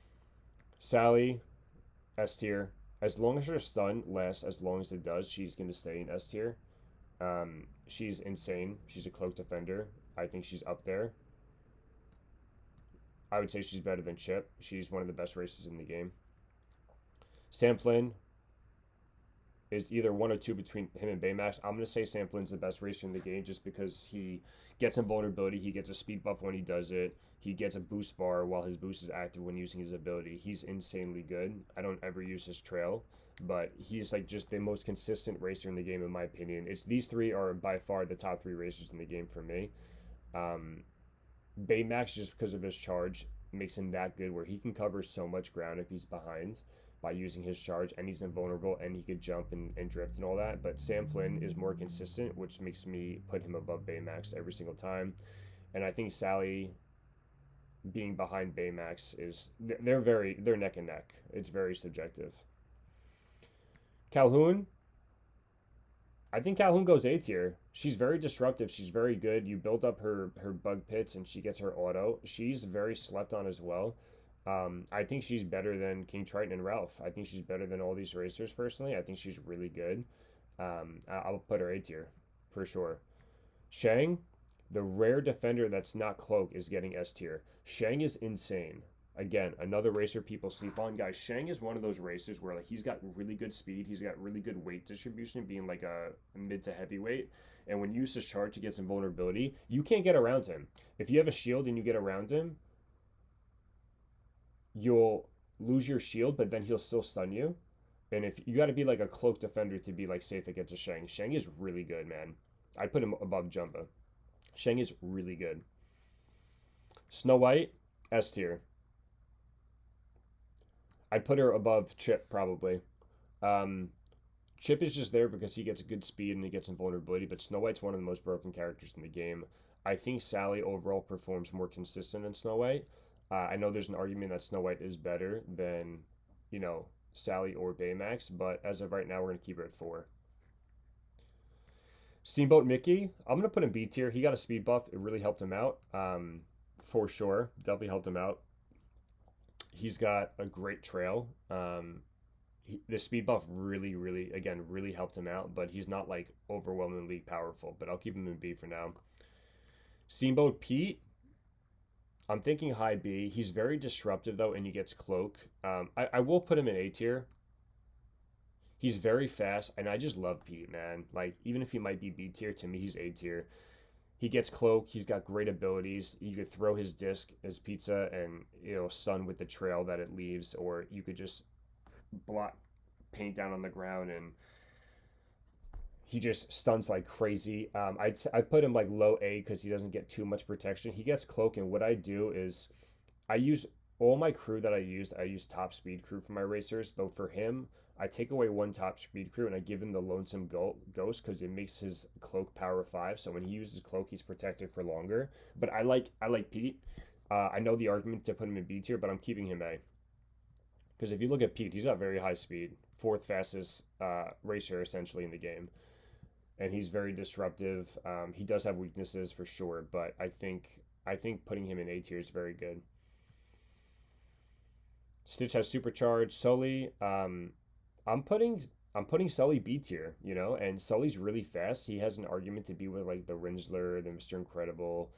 Sally, S tier. As long as her stun lasts as long as it does, she's going to stay in S tier. She's insane. She's a cloak defender. I think she's up there. I would say she's better than Chip. She's one of the best racers in the game. Sam Flynn is either one or two between him and Baymax. I'm going to say Sam Flynn's the best racer in the game just because he gets invulnerability. He gets a speed buff when he does it. He gets a boost bar while his boost is active when using his ability. He's insanely good. I don't ever use his trail, but he's like just the most consistent racer in the game in my opinion. It's these three are by far the top three racers in the game for me. Baymax, just because of his charge, makes him that good where he can cover so much ground if he's behind by using his charge, and he's invulnerable and he could jump and drift and all that. But Sam Flynn is more consistent, which makes me put him above Baymax every single time. And I think Sally being behind Baymax is they're neck and neck. It's very subjective. Calhoun, I think Calhoun goes A tier. She's very disruptive. She's very good. You build up her bug pits and she gets her auto. She's very slept on as well. I think she's better than King Triton and Ralph. I think she's better than all these racers personally. I think she's really good. I'll put her A tier for sure. Shang, the rare defender that's not cloak, is getting S tier. Shang is insane. Again, another racer people sleep on. Guys, Shang is one of those racers where like he's got really good speed, he's got really good weight distribution, being like a mid to heavyweight. And when you use his charge to get some vulnerability, you can't get around him. If you have a shield and you get around him, you'll lose your shield, but then he'll still stun you. And if you got to be like a cloak defender to be like safe against a Shang. Shang is really good, man. I put him above Jumba. Shang is really good. Snow White, S tier. I'd put her above Chip probably. Um, Chip is just there because he gets good speed and he gets invulnerability, but Snow White's one of the most broken characters in the game. I think Sally overall performs more consistent than Snow White. I know there's an argument that Snow White is better than, Sally or Baymax, but as of right now, we're going to keep her at 4. Steamboat Mickey, I'm going to put him B tier. He got a speed buff. It really helped him out, for sure. Definitely helped him out. He's got a great trail. The speed buff really helped him out, but he's not like overwhelmingly powerful. But I'll keep him in B for now. Steamboat Pete, I'm thinking high B. He's very disruptive though, and he gets cloak. I will put him in A tier. He's very fast, and I just love Pete, man. Like even if he might be B tier, to me he's A tier. He gets cloak. He's got great abilities. You could throw his disc as pizza and stun with the trail that it leaves, or you could just blot paint down on the ground and he just stuns like crazy. I put him like low A because he doesn't get too much protection. He gets cloak, and what I do is I use all my crew that I use top speed crew for my racers, but for him I take away one top speed crew and I give him the lonesome ghost because it makes his cloak power 5. So when he uses cloak, he's protected for longer. But I like Pete. I know the argument to put him in B tier, but I'm keeping him A. Because if you look at Pete, he's got very high speed, 4th fastest racer essentially in the game, and he's very disruptive. He does have weaknesses for sure, but I think putting him in A tier is very good. Stitch has supercharge. Sully, I'm putting Sully B tier, and Sully's really fast. He has an argument to be with like the Rinsler, the Mr. Incredible,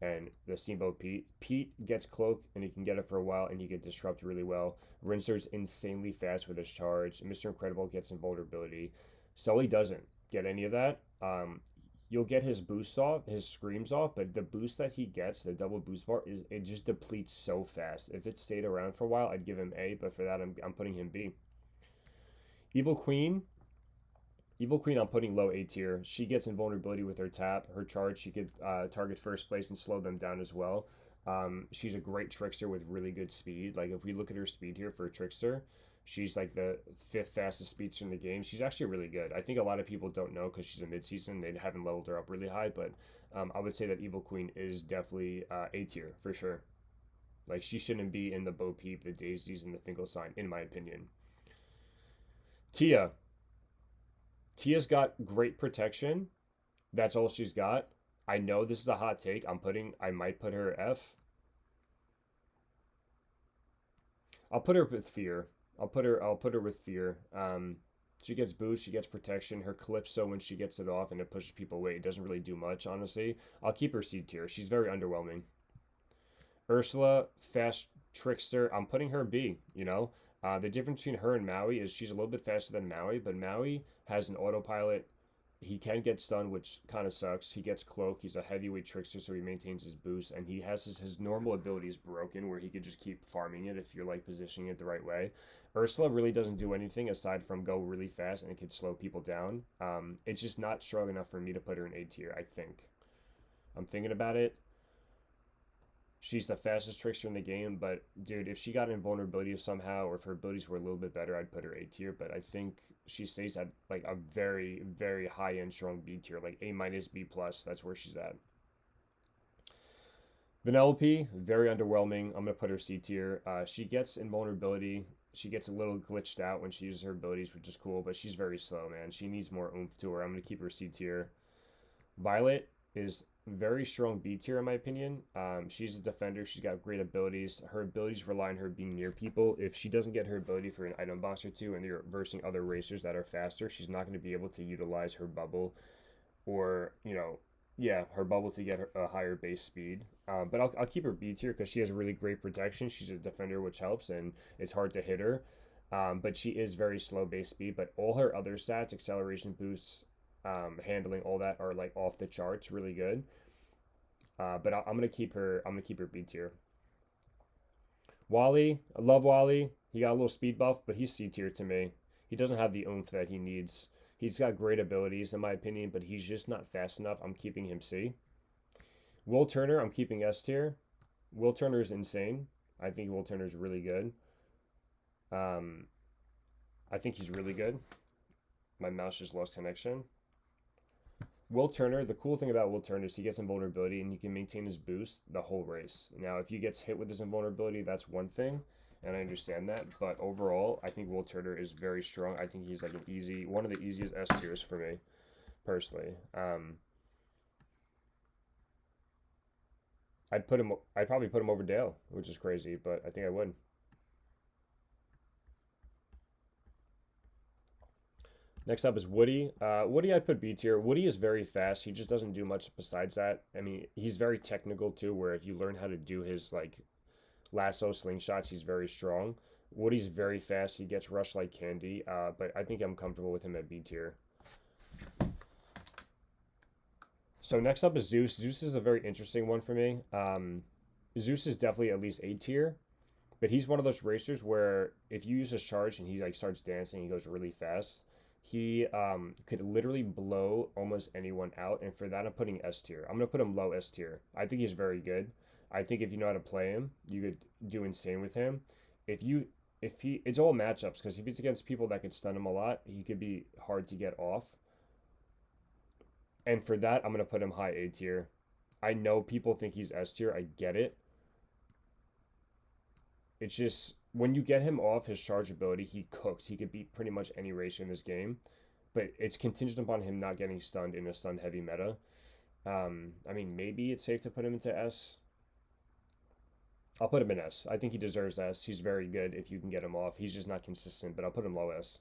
and the Steamboat Pete. Pete gets cloak and he can get it for a while and he can disrupt really well. Rinsler's insanely fast with his charge. Mr. Incredible gets invulnerability. Sully doesn't get any of that. You'll get his boosts off, his screams off, but the boost that he gets, the double boost bar, it just depletes so fast. If it stayed around for a while, I'd give him A, but for that, I'm putting him B. Evil Queen, I'm putting low A tier. She gets invulnerability with her tap, her charge. She could target first place and slow them down as well. She's a great trickster with really good speed. Like if we look at her speed here for a trickster, she's like the 5th fastest speedster in the game. She's actually really good. I think a lot of people don't know because she's a mid-season. They haven't leveled her up really high, but I would say that Evil Queen is definitely A tier for sure. Like, she shouldn't be in the Bo Peep, the Daisies, and the Finkelstein, in my opinion. Tia. Tia's got great protection. That's all she's got. I know this is a hot take. I might put her F. I'll put her with fear. I'll put her with fear. She gets boost, she gets protection. Her Calypso, when she gets it off and it pushes people away, it doesn't really do much, honestly. I'll keep her C tier. She's very underwhelming. Ursula, fast trickster. I'm putting her B, you know? The difference between her and Maui is she's a little bit faster than Maui, but Maui has an autopilot. He can get stunned, which kind of sucks. He gets cloak. He's a heavyweight trickster, so he maintains his boost, and he has his normal abilities broken, where he could just keep farming it if you're like positioning it the right way. Ursula really doesn't do anything aside from go really fast, and it could slow people down. It's just not strong enough for me to put her in A tier. I think. I'm thinking about it. She's the fastest trickster in the game, but dude, if she got invulnerability somehow, or if her abilities were a little bit better, I'd put her A tier. But I think she stays at like a very, very high end strong B tier, like A minus, B plus. That's where she's at. Vanellope, very underwhelming. I'm gonna put her C tier. She gets invulnerability. She gets a little glitched out when she uses her abilities, which is cool, but she's very slow, man. She needs more oomph to her. I'm gonna keep her C tier. Violet is very strong B tier in my opinion. She's a defender. She's got great abilities. Her abilities rely on her being near people. If she doesn't get her ability for an item box or two, and you're versing other racers that are faster, she's not going to be able to utilize her bubble, or yeah, her bubble to get a higher base speed. But I'll keep her B tier because she has really great protection. She's a defender, which helps, and it's hard to hit her. But she is very slow base speed. But all her other stats, acceleration boosts, handling, all that are like off the charts, really good. But I'm gonna keep her. I'm gonna keep her B tier. Wally, I love Wally. He got a little speed buff, but he's C tier to me. He doesn't have the oomph that he needs. He's got great abilities in my opinion, but he's just not fast enough. I'm keeping him C. Will Turner, I'm keeping S tier. Will Turner is insane. I think Will Turner is really good. Um, I think he's really good. My mouse just lost connection. Will Turner, the cool thing about Will Turner is he gets invulnerability and he can maintain his boost the whole race. Now, if he gets hit with his invulnerability, that's one thing, and I understand that. But overall, I think Will Turner is very strong. I think he's like one of the easiest S tiers for me, personally. I'd probably put him over Dale, which is crazy, but I think I would. Next up is Woody. Woody, I'd put B tier. Woody is very fast. He just doesn't do much besides that. I mean, he's very technical too, where if you learn how to do his like lasso slingshots, he's very strong. Woody's very fast. He gets rushed like candy. But I think I'm comfortable with him at B tier. So next up is Zeus. Zeus is a very interesting one for me. Zeus is definitely at least A tier, but he's one of those racers where if you use his charge and he like starts dancing, he goes really fast. He could literally blow almost anyone out, and for that I'm putting S tier. I'm gonna put him low S tier. I think he's very good. I think if you know how to play him, you could do insane with him. If you if he It's all matchups, because if he's against people that could stun him a lot, he could be hard to get off. And for that, I'm gonna put him high A tier. I know people think he's S tier. I get it. It's just when you get him off his charge ability, he cooks. He could beat pretty much any racer in this game, but it's contingent upon him not getting stunned in a stun heavy meta. I mean, maybe it's safe to put him into S. I'll put him in S. I think he deserves S. He's very good if you can get him off. He's just not consistent, but I'll put him low S.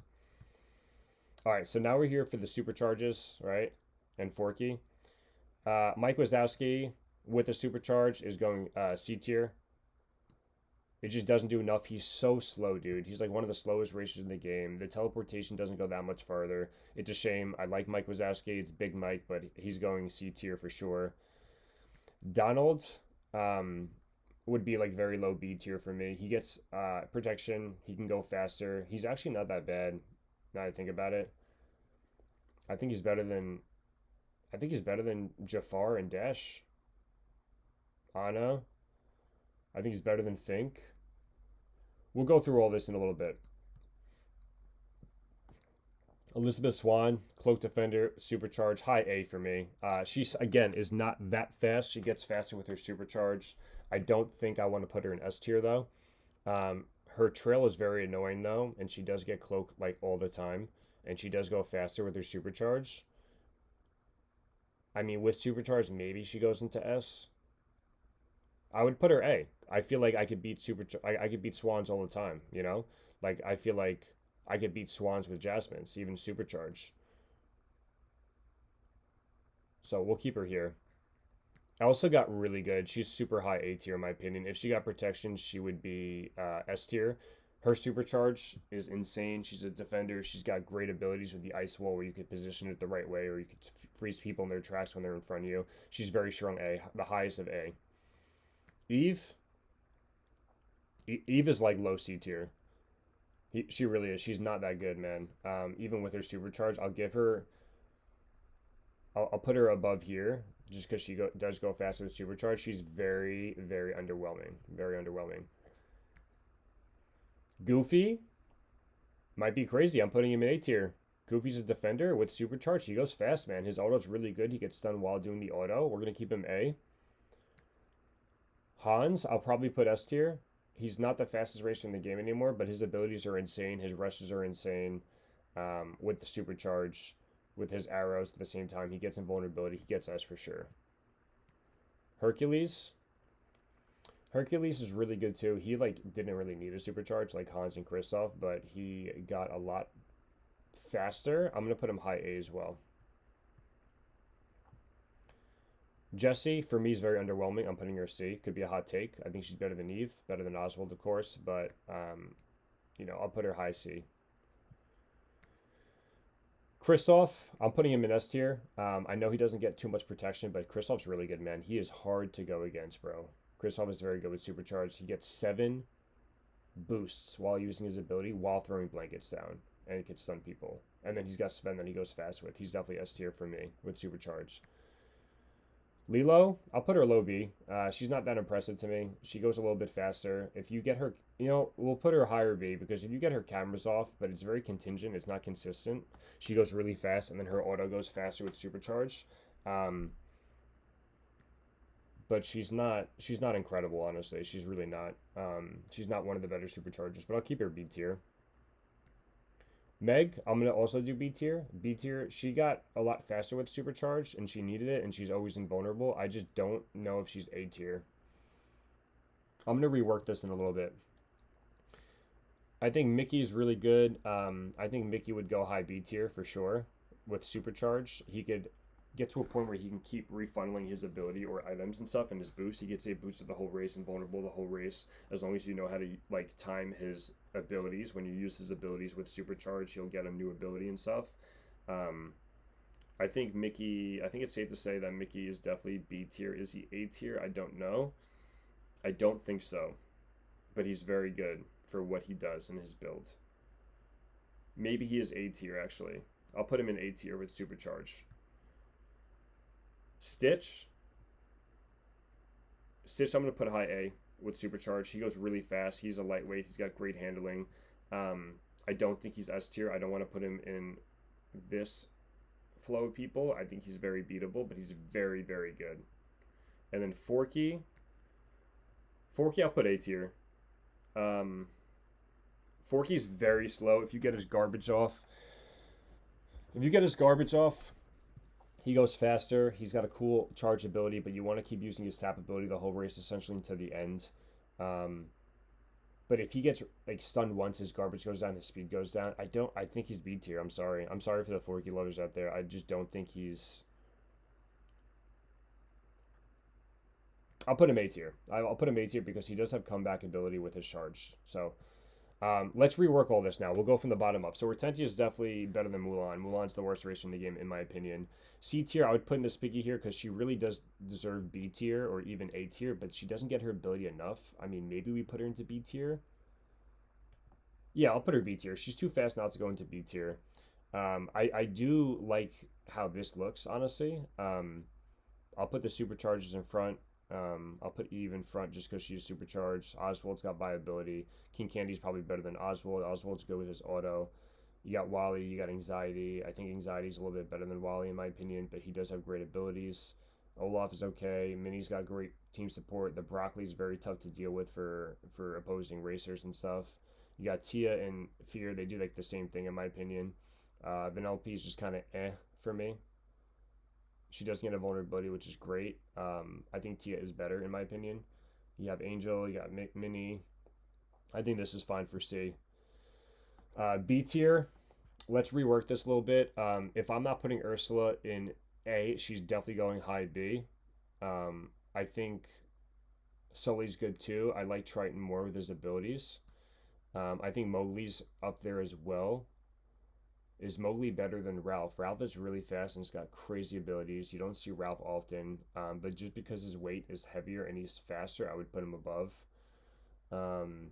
All right, so now we're here for the supercharges, right? And Forky. Mike Wazowski with the supercharge is going C tier. It just doesn't do enough. He's so slow, dude. He's like one of the slowest racers in the game. The teleportation doesn't go that much farther. It's a shame. I like Mike Wazowski. It's Big Mike, but he's going C tier for sure. Donald would be like very low B tier for me. He gets protection. He can go faster. He's actually not that bad now that I think about it. I think he's better than Jafar and Dash. Ana. I think he's better than Fink. We'll go through all this in a little bit. Elizabeth Swan, Cloak Defender, Supercharge, high A for me. She's, again, is not that fast. She gets faster with her Supercharge. I don't think I want to put her in S tier though. Her trail is very annoying though, and she does get cloak like all the time, and she does go faster with her supercharge. I mean, with supercharge, maybe she goes into S. I would put her A. I feel like I could beat I could beat Swans all the time. You know, like I feel like I could beat Swans with Jasmine's, even supercharge. So we'll keep her here. Elsa got really good. She's super high A tier in my opinion. If she got protection, she would be S tier. Her supercharge is insane. She's a defender. She's got great abilities with the ice wall where you could position it the right way or you could freeze people in their tracks when they're in front of you. She's very strong A, the highest of A. Eve, Eve is like low C tier. She really is. She's not that good, man. Even with her supercharge, I'll give her. I'll put her above here just because does go faster with supercharge. She's very, very underwhelming. Very underwhelming. Goofy might be crazy. I'm putting him in A tier. Goofy's a defender with supercharge. He goes fast, man. His auto's really good. He gets stunned while doing the auto. We're going to keep him A. Hans, I'll probably put S tier. He's not the fastest racer in the game anymore, but his abilities are insane. His rushes are insane. With the supercharge, with his arrows at the same time, he gets invulnerability. He gets S for sure. Hercules. Hercules is really good too. He like didn't really need a supercharge like Hans and Kristoff, but he got a lot faster. I'm gonna put him high A as well. Jessie, for me, is very underwhelming. I'm putting her C. Could be a hot take. I think she's better than Eve, better than Oswald, of course, but, I'll put her high C. Kristoff, I'm putting him in S tier. I know he doesn't get too much protection, but Kristoff's really good, man. He is hard to go against, bro. Kristoff is very good with supercharge. He gets 7 boosts while using his ability while throwing blankets down, and he can stun people. And then he's got Sven that he goes fast with. He's definitely S tier for me with supercharge. Lilo, I'll put her low B. She's not that impressive to me. She goes a little bit faster. If you get her, we'll put her higher B because if you get her cameras off, but it's very contingent, it's not consistent. She goes really fast, and then her auto goes faster with supercharge. But she's not incredible, honestly. She's really not. She's not one of the better superchargers, but I'll keep her B tier. Meg, I'm going to also do B tier. B tier, she got a lot faster with supercharge, and she needed it, and she's always invulnerable. I just don't know if she's A tier. I'm going to rework this in a little bit. I think Mickey is really good. I think Mickey would go high B tier for sure with supercharge. He could get to a point where he can keep refunneling his ability or items and stuff and his boost. He gets a boost of the whole race and vulnerable the whole race as long as you know how to like time his abilities. When you use his abilities with supercharge, he'll get a new ability and stuff. I think it's safe to say that Mickey is definitely B tier. Is he A tier? I don't know. I don't think so. But he's very good for what he does in his build. Maybe he is A tier actually. I'll put him in A tier with supercharge. Stitch, I'm going to put high A with supercharge. He goes really fast. He's a lightweight. He's got great handling. I don't think he's S tier. I don't want to put him in this flow of people. I think he's very beatable, but he's very, very good. And then Forky, I'll put A tier. Forky's very slow. If you get his garbage off, he goes faster. He's got a cool charge ability, but you want to keep using his tap ability the whole race, essentially until the end. But if he gets like stunned once, his garbage goes down, his speed goes down. I think he's B tier. I'm sorry for the Forky lovers out there. I just don't think he's. I'll put him A tier. I'll put him A tier because he does have comeback ability with his charge. So let's rework all this now. We'll go from the bottom up. So Hortensia is definitely better than Mulan. Mulan's the worst racer in the game, in my opinion. C tier, I would put Miss Piggy here because she really does deserve B tier or even A tier, but she doesn't get her ability enough. I mean, maybe we put her into B tier. Yeah, I'll put her B tier. She's too fast now to go into B tier. I do like how this looks, honestly. I'll put the supercharges in front. I'll put Eve in front just because she's supercharged. Oswald's got viability. King Candy's probably better than Oswald. Oswald's good with his auto. You got Wally, you got Anxiety. I think Anxiety's a little bit better than Wally in my opinion, but he does have great abilities. Olaf is okay. Minnie's got great team support. The Broccoli's very tough to deal with for opposing racers and stuff. You got Tia and Fear. They do like the same thing in my opinion. Vanellope is just kind of for me. She does get a vulnerability, which is great. I think Tia is better in my opinion. You have Angel. You got Minnie. I think this is fine for C. B tier. Let's rework this a little bit. If I'm not putting Ursula in A, she's definitely going high B. I think Sully's good too. I like Triton more with his abilities. I think Mowgli's up there as well. Is Mowgli better than Ralph? Ralph is really fast and he's got crazy abilities. You don't see Ralph often, but just because his weight is heavier and he's faster, I would put him above. Um,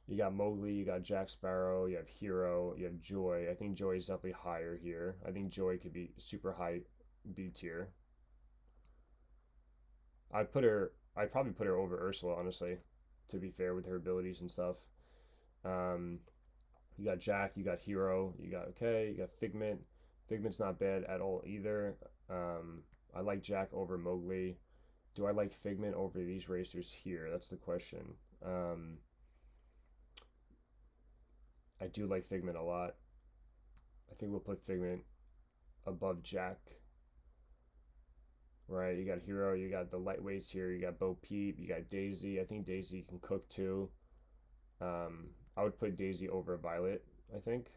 you got Mowgli, you got Jack Sparrow, you have Hero, you have Joy. I think Joy is definitely higher here. I think Joy could be super high B tier. I'd probably put her over Ursula, honestly, to be fair with her abilities and stuff. Um, you got Jack, you got Hero, you got okay, you got Figment. Figment's not bad at all either. I like Jack over Mowgli. Do I like Figment over these racers here? That's the question. I do like Figment a lot. I think we'll put Figment above Jack. Right, you got Hero, you got the lightweights here, you got Bo Peep, you got Daisy. I think Daisy can cook too. I would put Daisy over Violet, I think.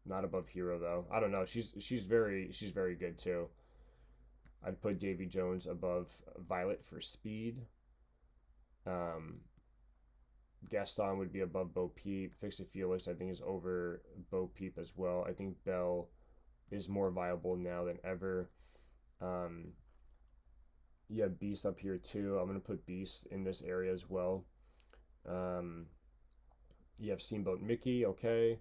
Not above Hero though. I don't know. She's very good too. I'd put Davy Jones above Violet for speed. Um, Gaston would be above Bo Peep. Fix It Felix I think is over Bo Peep as well. I think Belle is more viable now than ever. Um, you have Beast up here too. I'm gonna put Beast in this area as well. Um, you have Steamboat Mickey, okay.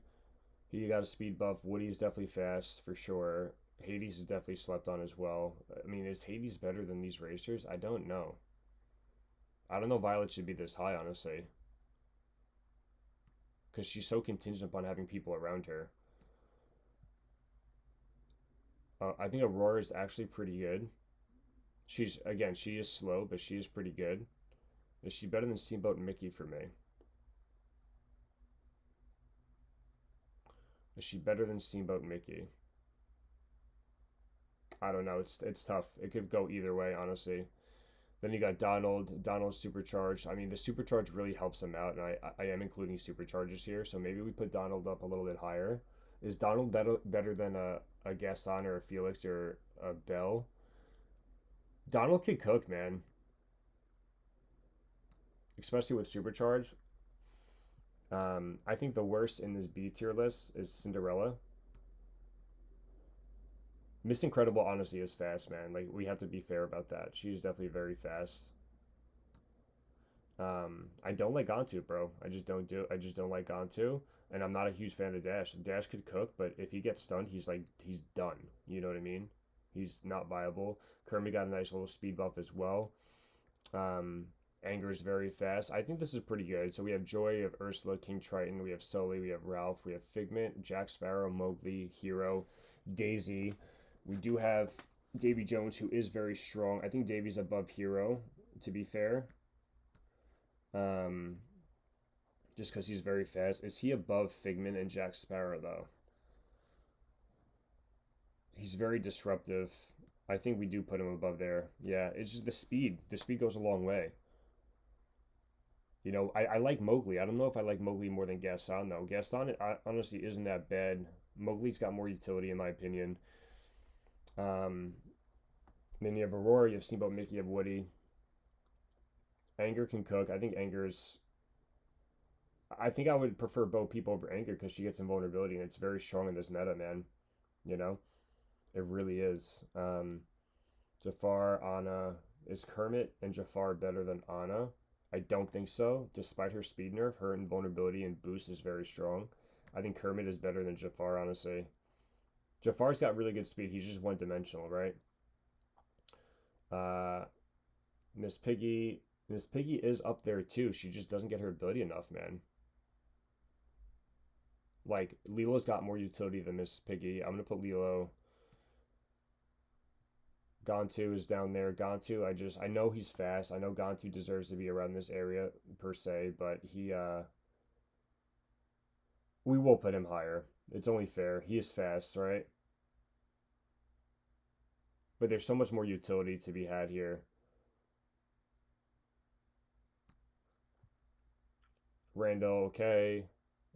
You got a speed buff. Woody is definitely fast for sure. Hades is definitely slept on as well. I mean, is Hades better than these racers? I don't know. I don't know Violet should be this high, honestly. Because she's so contingent upon having people around her. I think Aurora is actually pretty good. Again, she is slow, but she is pretty good. Is she better than Steamboat and Mickey for me? Is she better than Steamboat and Mickey? I don't know. It's tough. It could go either way, honestly. Then you got Donald. Donald's supercharged. I mean, the supercharge really helps him out, and I am including supercharges here. So maybe we put Donald up a little bit higher. Is Donald better than a Gaston or a Felix or a Belle? Donald can cook, man. Especially with supercharge. I think the worst in this B tier list is Cinderella. Miss Incredible honestly is fast, man. Like we have to be fair about that. She's definitely very fast. I don't like Gantu, bro. I just don't like Gantu. And I'm not a huge fan of Dash. Dash could cook, but if he gets stunned, he's done. You know what I mean? He's not viable. Kermit got a nice little speed buff as well. Um, Anger is very fast. I think this is pretty good. So we have Joy, we have Ursula, King Triton, we have Sully, we have Ralph, we have Figment, Jack Sparrow, Mowgli, Hero, Daisy. We do have Davy Jones, who is very strong. I think Davy's above Hero, to be fair. Um, just because he's very fast. Is he above Figment and Jack Sparrow, though? He's very disruptive. I think we do put him above there. Yeah, it's just the speed. The speed goes a long way. You know, I like Mowgli. I don't know if I like Mowgli more than Gaston, though. Gaston honestly isn't that bad. Mowgli's got more utility, in my opinion. Um, then you have Aurora, you have Steamboat Mickey, you have Woody. Anger can cook. I think Anger's. I think I would prefer Bo Peep over Anger because she gets invulnerability and it's very strong in this meta, man. You know, it really is. Jafar, Anna. Is Kermit and Jafar better than Anna? I don't think so. Despite her speed nerf, her invulnerability and boost is very strong. I think Kermit is better than Jafar, honestly. Jafar's got really good speed. He's just one dimensional, right? Uh, Miss Piggy. Miss Piggy is up there too. She just doesn't get her ability enough, man. Like Lilo's got more utility than Miss Piggy. I'm gonna put Lilo. Gantu is down there. Gantu, I know he's fast. I know Gantu deserves to be around this area per se, but we will put him higher. It's only fair. He is fast, right? But there's so much more utility to be had here. Randall, okay.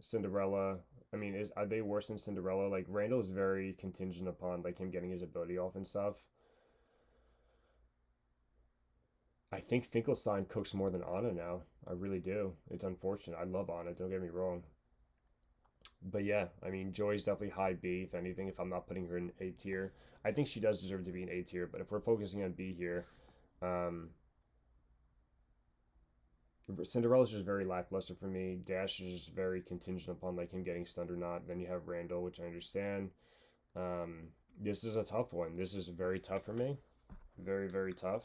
Cinderella. I mean, is are they worse than Cinderella? Like Randall is very contingent upon like him getting his ability off and stuff. I think Finkelstein cooks more than Anna now. I really do. It's unfortunate. I love Anna, don't get me wrong. But yeah, I mean, Joy's definitely high B, if anything, if I'm not putting her in A tier. I think she does deserve to be in A tier, but if we're focusing on B here, um, Cinderella's just very lackluster for me. Dash is just very contingent upon like him getting stunned or not. Then you have Randall, which I understand. This is a tough one. This is very tough for me. Very, very tough.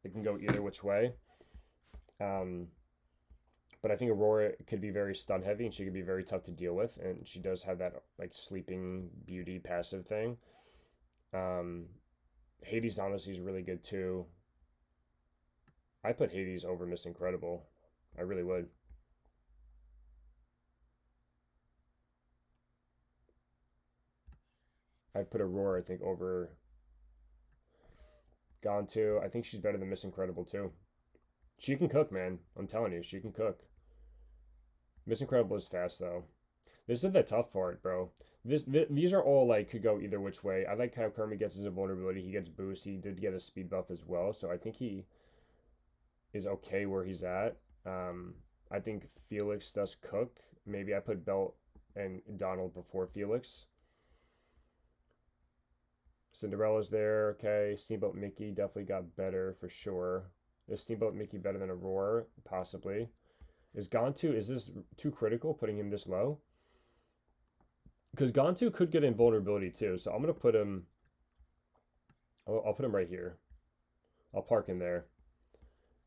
It can go either which way. Um, but I think Aurora could be very stun heavy and she could be very tough to deal with. And she does have that like sleeping beauty passive thing. Um, Hades honestly is really good too. I put Hades over Miss Incredible. I really would. I'd put Aurora, I think, over Gone too. I think she's better than Miss Incredible too. She can cook, man. I'm telling you, she can cook. Miss Incredible is fast though. This is the tough part, bro. These are all like could go either which way. I like how Kermit gets his invulnerability. He gets boost. He did get a speed buff as well, so I think he is okay where he's at. I think Felix does cook. Maybe I put Belt and Donald before Felix. Cinderella's there. Okay. Steamboat Mickey definitely got better for sure. Is Steamboat Mickey better than Aurora? Possibly. Is this too critical putting him this low? Because Gantu could get invulnerability too, so I'm gonna put him. I'll put him right here. I'll park him there.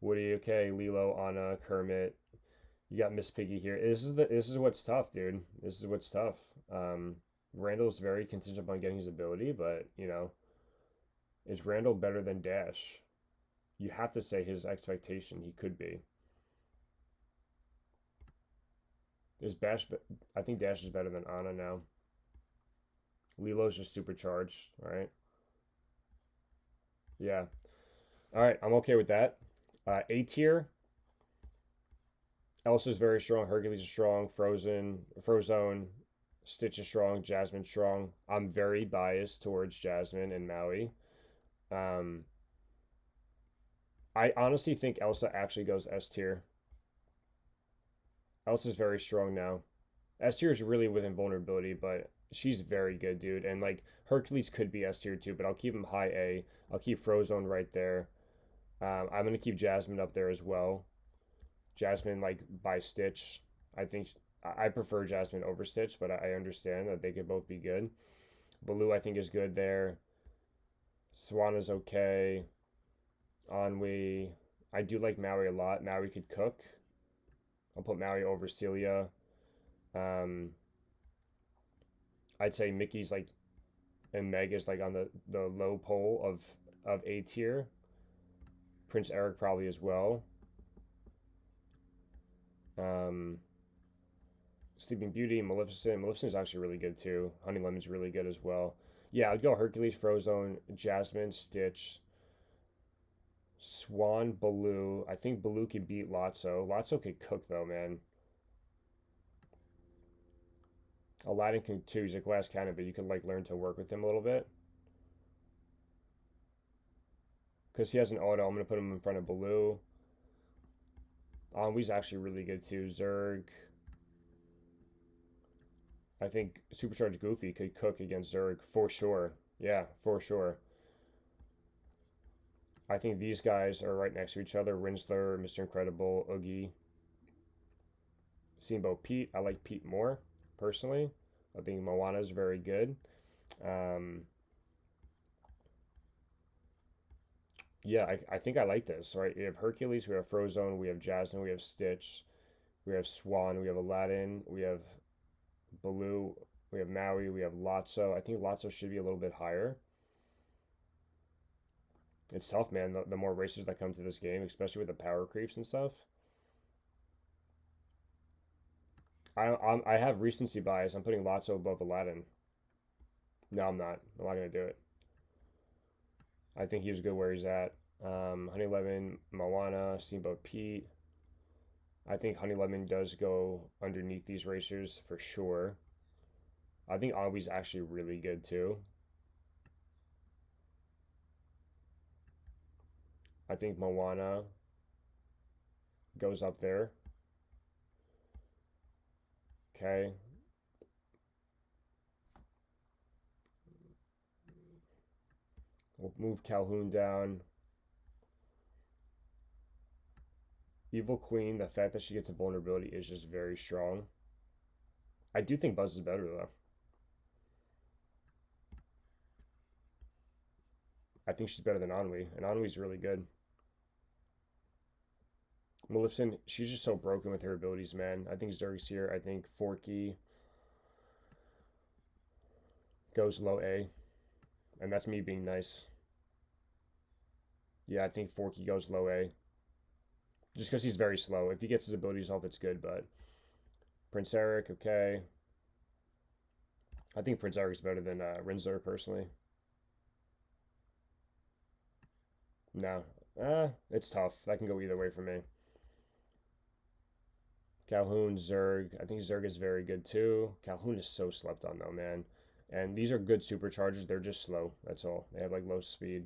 Woody, okay, Lilo, Anna, Kermit. You got Miss Piggy here. This is what's tough, dude. This is what's tough. Randall's very contingent upon getting his ability, but you know, is Randall better than Dash? You have to say his expectation. He could be. Is Bash? I think Dash is better than Anna now. Lilo's just supercharged, right? Yeah. All right, I'm okay with that. A tier. Elsa's very strong. Hercules is strong. Frozone, Stitch is strong. Jasmine's strong. I'm very biased towards Jasmine and Maui. Um, I honestly think Elsa actually goes S tier. Elsa's very strong now. S tier is really with invulnerability, but she's very good, dude. And like Hercules could be S tier too, but I'll keep him high A. I'll keep Frozone right there. I'm gonna keep Jasmine up there as well. Jasmine like by Stitch. I think I prefer Jasmine over Stitch, but I understand that they could both be good. Baloo I think is good there. Swan is okay. Ennui. I do like Maui a lot. Maui could cook. I'll put Maui over Celia. Um, I'd say Mickey's like and Meg is like on the low pole of A tier. Prince Eric probably as well. Um, Sleeping Beauty, Maleficent. Maleficent is actually really good too. Honey Lemon's really good as well. Yeah, I'd go Hercules, Frozone, Jasmine, Stitch, Swan, Baloo. I think Baloo could beat Lotso. Lotso could cook though, man. Aladdin can too. He's a glass cannon, but you can like learn to work with him a little bit. Because he has an auto, I'm gonna put him in front of Baloo. Ennui's actually really good too. Zurg. I think Supercharged Goofy could cook against Zurg for sure. Yeah, for sure. I think these guys are right next to each other. Rinsler, Mr. Incredible, Oogie, Steamboat Pete. I like Pete more, personally. I think Moana is very good. Um, yeah, I think I like this, right? We have Hercules, we have Frozone, we have Jasmine, we have Stitch, we have Swan, we have Aladdin, we have Baloo, we have Maui, we have Lotso. I think Lotso should be a little bit higher. It's tough, man. The more racers that come to this game, especially with the power creeps and stuff. I have recency bias. I'm putting Lotso above Aladdin. No, I'm not. I'm not gonna do it. I think he was good where he's at. Honey Lemon, Moana, Steamboat Pete. I think Honey Lemon does go underneath these racers for sure. I think Awi's actually really good too. I think Moana goes up there. Okay. We'll move Calhoun down. Evil Queen, the fact that she gets a vulnerability is just very strong. I do think Buzz is better though. I think she's better than Anwi, and Anwi's really good. Maleficent, she's just so broken with her abilities, man. I think Zerg's here. I think Forky goes low A, and that's me being nice. Yeah, I think Forky goes low A. Just because he's very slow. If he gets his abilities off, it's good, but Prince Eric, okay. I think Prince Eric's better than Rinsler, personally. No. It's tough. That can go either way for me. Calhoun, Zerg. I think Zerg is very good too. Calhoun is so slept on though, man. And these are good superchargers. They're just slow. That's all. They have like low speed.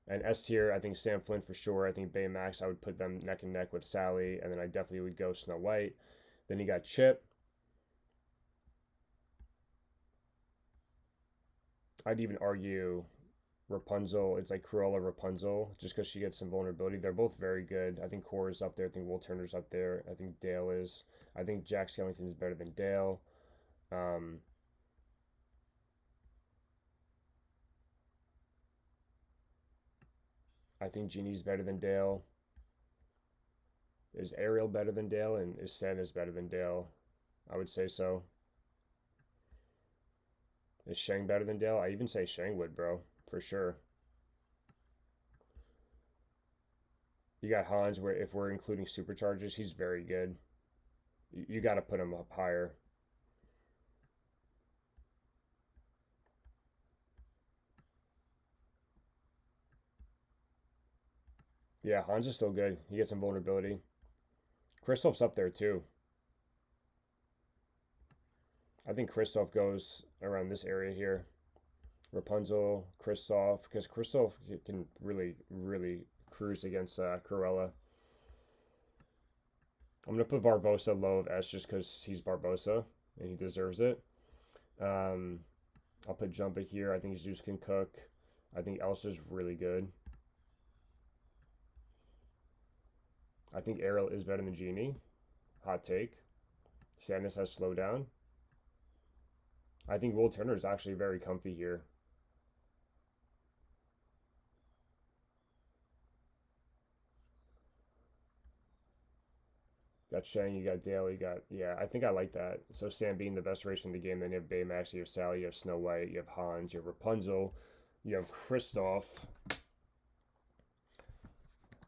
And S tier, I think Sam Flynn for sure. I think Baymax, I would put them neck and neck with Sally. And then I definitely would go Snow White. Then you got Chip. I'd even argue Rapunzel. It's like Cruella Rapunzel, just because she gets some vulnerability. They're both very good. I think Cora's up there. I think Will Turner's up there. I think Dale is. I think Jack Skellington is better than Dale. Um, I think Genie's better than Dale. Is Ariel better than Dale? And is Santa's better than Dale? I would say so. Is Shang better than Dale? I even say Shang would, bro, for sure. You got Hans, where if we're including superchargers, he's very good. You got to put him up higher. Yeah, Hans is still good. He gets some vulnerability. Kristoff's up there too. I think Kristoff goes around this area here. Rapunzel, Kristoff, because Kristoff can really, really cruise against Cruella. I'm gonna put Barbosa low of S just because he's Barbosa and he deserves it. Um, I'll put Jumpa here. I think Zeus can cook. I think Elsa's really good. I think Ariel is better than Genie. Hot take. Sadness has slowdown. I think Will Turner is actually very comfy here. Got Shang, you got Dale, you got, yeah, I think I like that. So Sam being the best racer in the game, then you have Baymax, you have Sally, you have Snow White, you have Hans, you have Rapunzel, you have Kristoff.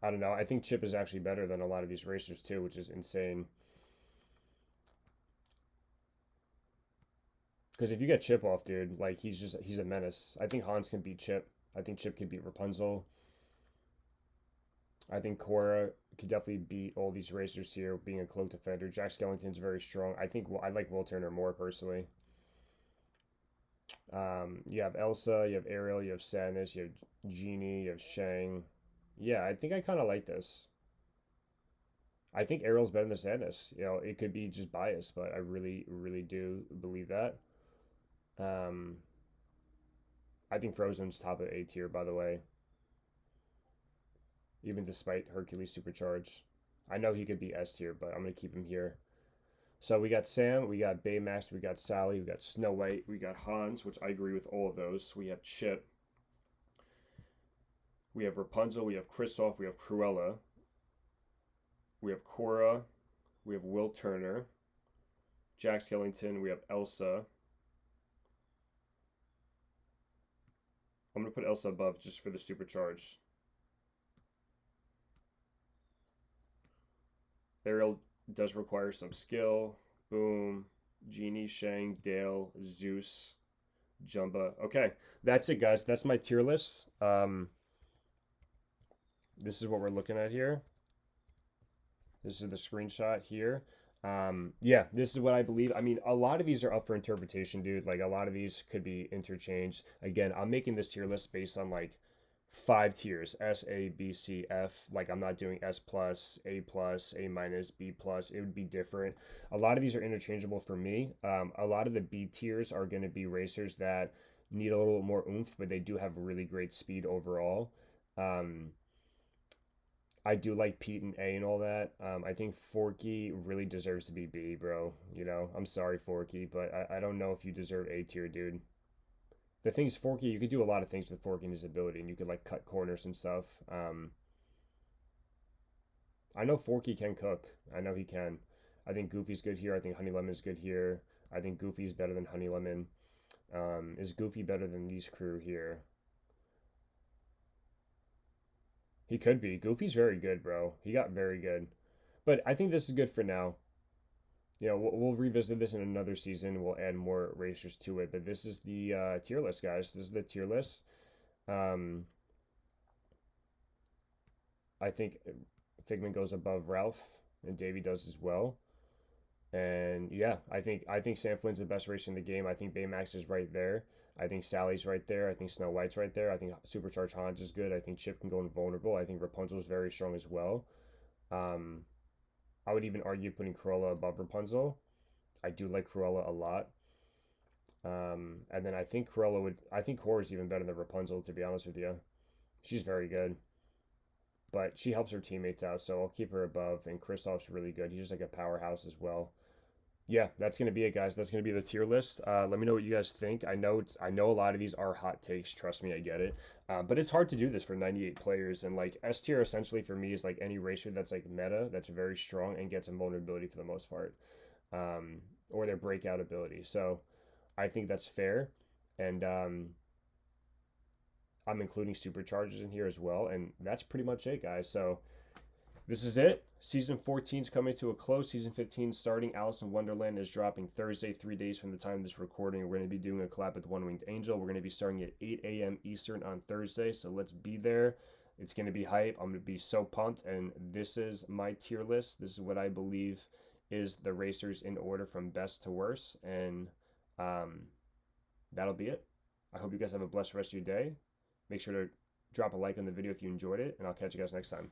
I don't know. I think Chip is actually better than a lot of these racers too, which is insane. Because if you get Chip off, dude, like he's a menace. I think Hans can beat Chip. I think Chip can beat Rapunzel. I think Cora could definitely beat all these racers here, being a cloak defender. Jack Skellington's very strong. I think I like Will Turner more personally. You have Elsa, you have Ariel, you have Sadness, you have Genie, you have Shang. Yeah, I think I kind of like this. I think Ariel's better than Sadness. You know, it could be just bias, but I really, really do believe that. Um, I think Frozen's top of A tier, by the way, even despite Hercules Supercharge. I know he could be S tier, but I'm going to keep him here. So we got Sam, we got Baymax, we got Sally, we got Snow White, we got Hans, which I agree with all of those. We have Chip, we have Rapunzel, we have Kristoff, we have Cruella, we have Cora, we have Will Turner, Jack Skellington, we have Elsa. I'm gonna put Elsa above just for the supercharge. Ariel does require some skill. Boom. Genie, Shang, Dale, Zeus, Jumba. Okay, that's it, guys. That's my tier list. This is what we're looking at here. This is the screenshot here. Yeah, this is what I believe. I mean, a lot of these are up for interpretation, dude. Like a lot of these could be interchanged. Again, I'm making this tier list based on like 5 tiers: S, A, B, C, F. Like I'm not doing S plus, A plus, A minus, B plus. It would be different. A lot of these are interchangeable for me. A lot of the B tiers are going to be racers that need a little more oomph, but they do have really great speed overall. Um, I do like Pete and A and all that. I think Forky really deserves to be B, bro. You know, I'm sorry, Forky, but I don't know if you deserve A tier, dude. The thing's Forky, you could do a lot of things with Forky and his ability, and you could like cut corners and stuff. I know Forky can cook. I know he can. I think Goofy's good here. I think Honey Lemon's good here. I think Goofy's better than Honey Lemon. Is Goofy better than these crew here? He could be. Goofy's very good, bro. He got very good. But I think this is good for now. You know, we'll revisit this in another season. We'll add more racers to it. But this is the tier list, guys. This is the tier list. Um, I think Figment goes above Ralph, and Davey does as well. And yeah, I think Sam Flynn's the best racer in the game. I think Baymax is right there. I think Sally's right there. I think Snow White's right there. I think Supercharged Hans is good. I think Chip can go invulnerable. I think Rapunzel is very strong as well. Um, I would even argue putting Cruella above Rapunzel. I do like Cruella a lot. And then I think I think Cora's even better than Rapunzel, to be honest with you. She's very good, but she helps her teammates out, so I'll keep her above. And Kristoff's really good. He's just like a powerhouse as well. Yeah, that's gonna be it, guys. That's gonna be the tier list. Let me know what you guys think. I know a lot of these are hot takes. Trust me, I get it. But it's hard to do this for 98 players. And like S tier, essentially for me is like any racer that's like meta, that's very strong and gets invulnerability for the most part, or their breakout ability. So I think that's fair, and I'm including supercharges in here as well. And that's pretty much it, guys. So this is it. Season 14 is coming to a close. Season 15 starting. Alice in Wonderland is dropping Thursday, 3 days from the time of this recording. We're going to be doing a collab with One Winged Angel. We're going to be starting at 8 a.m. Eastern on Thursday, so let's be there. It's going to be hype. I'm going to be so pumped, and this is my tier list. This is what I believe is the racers in order from best to worst, and um, that'll be it. I hope you guys have a blessed rest of your day. Make sure to drop a like on the video if you enjoyed it, and I'll catch you guys next time.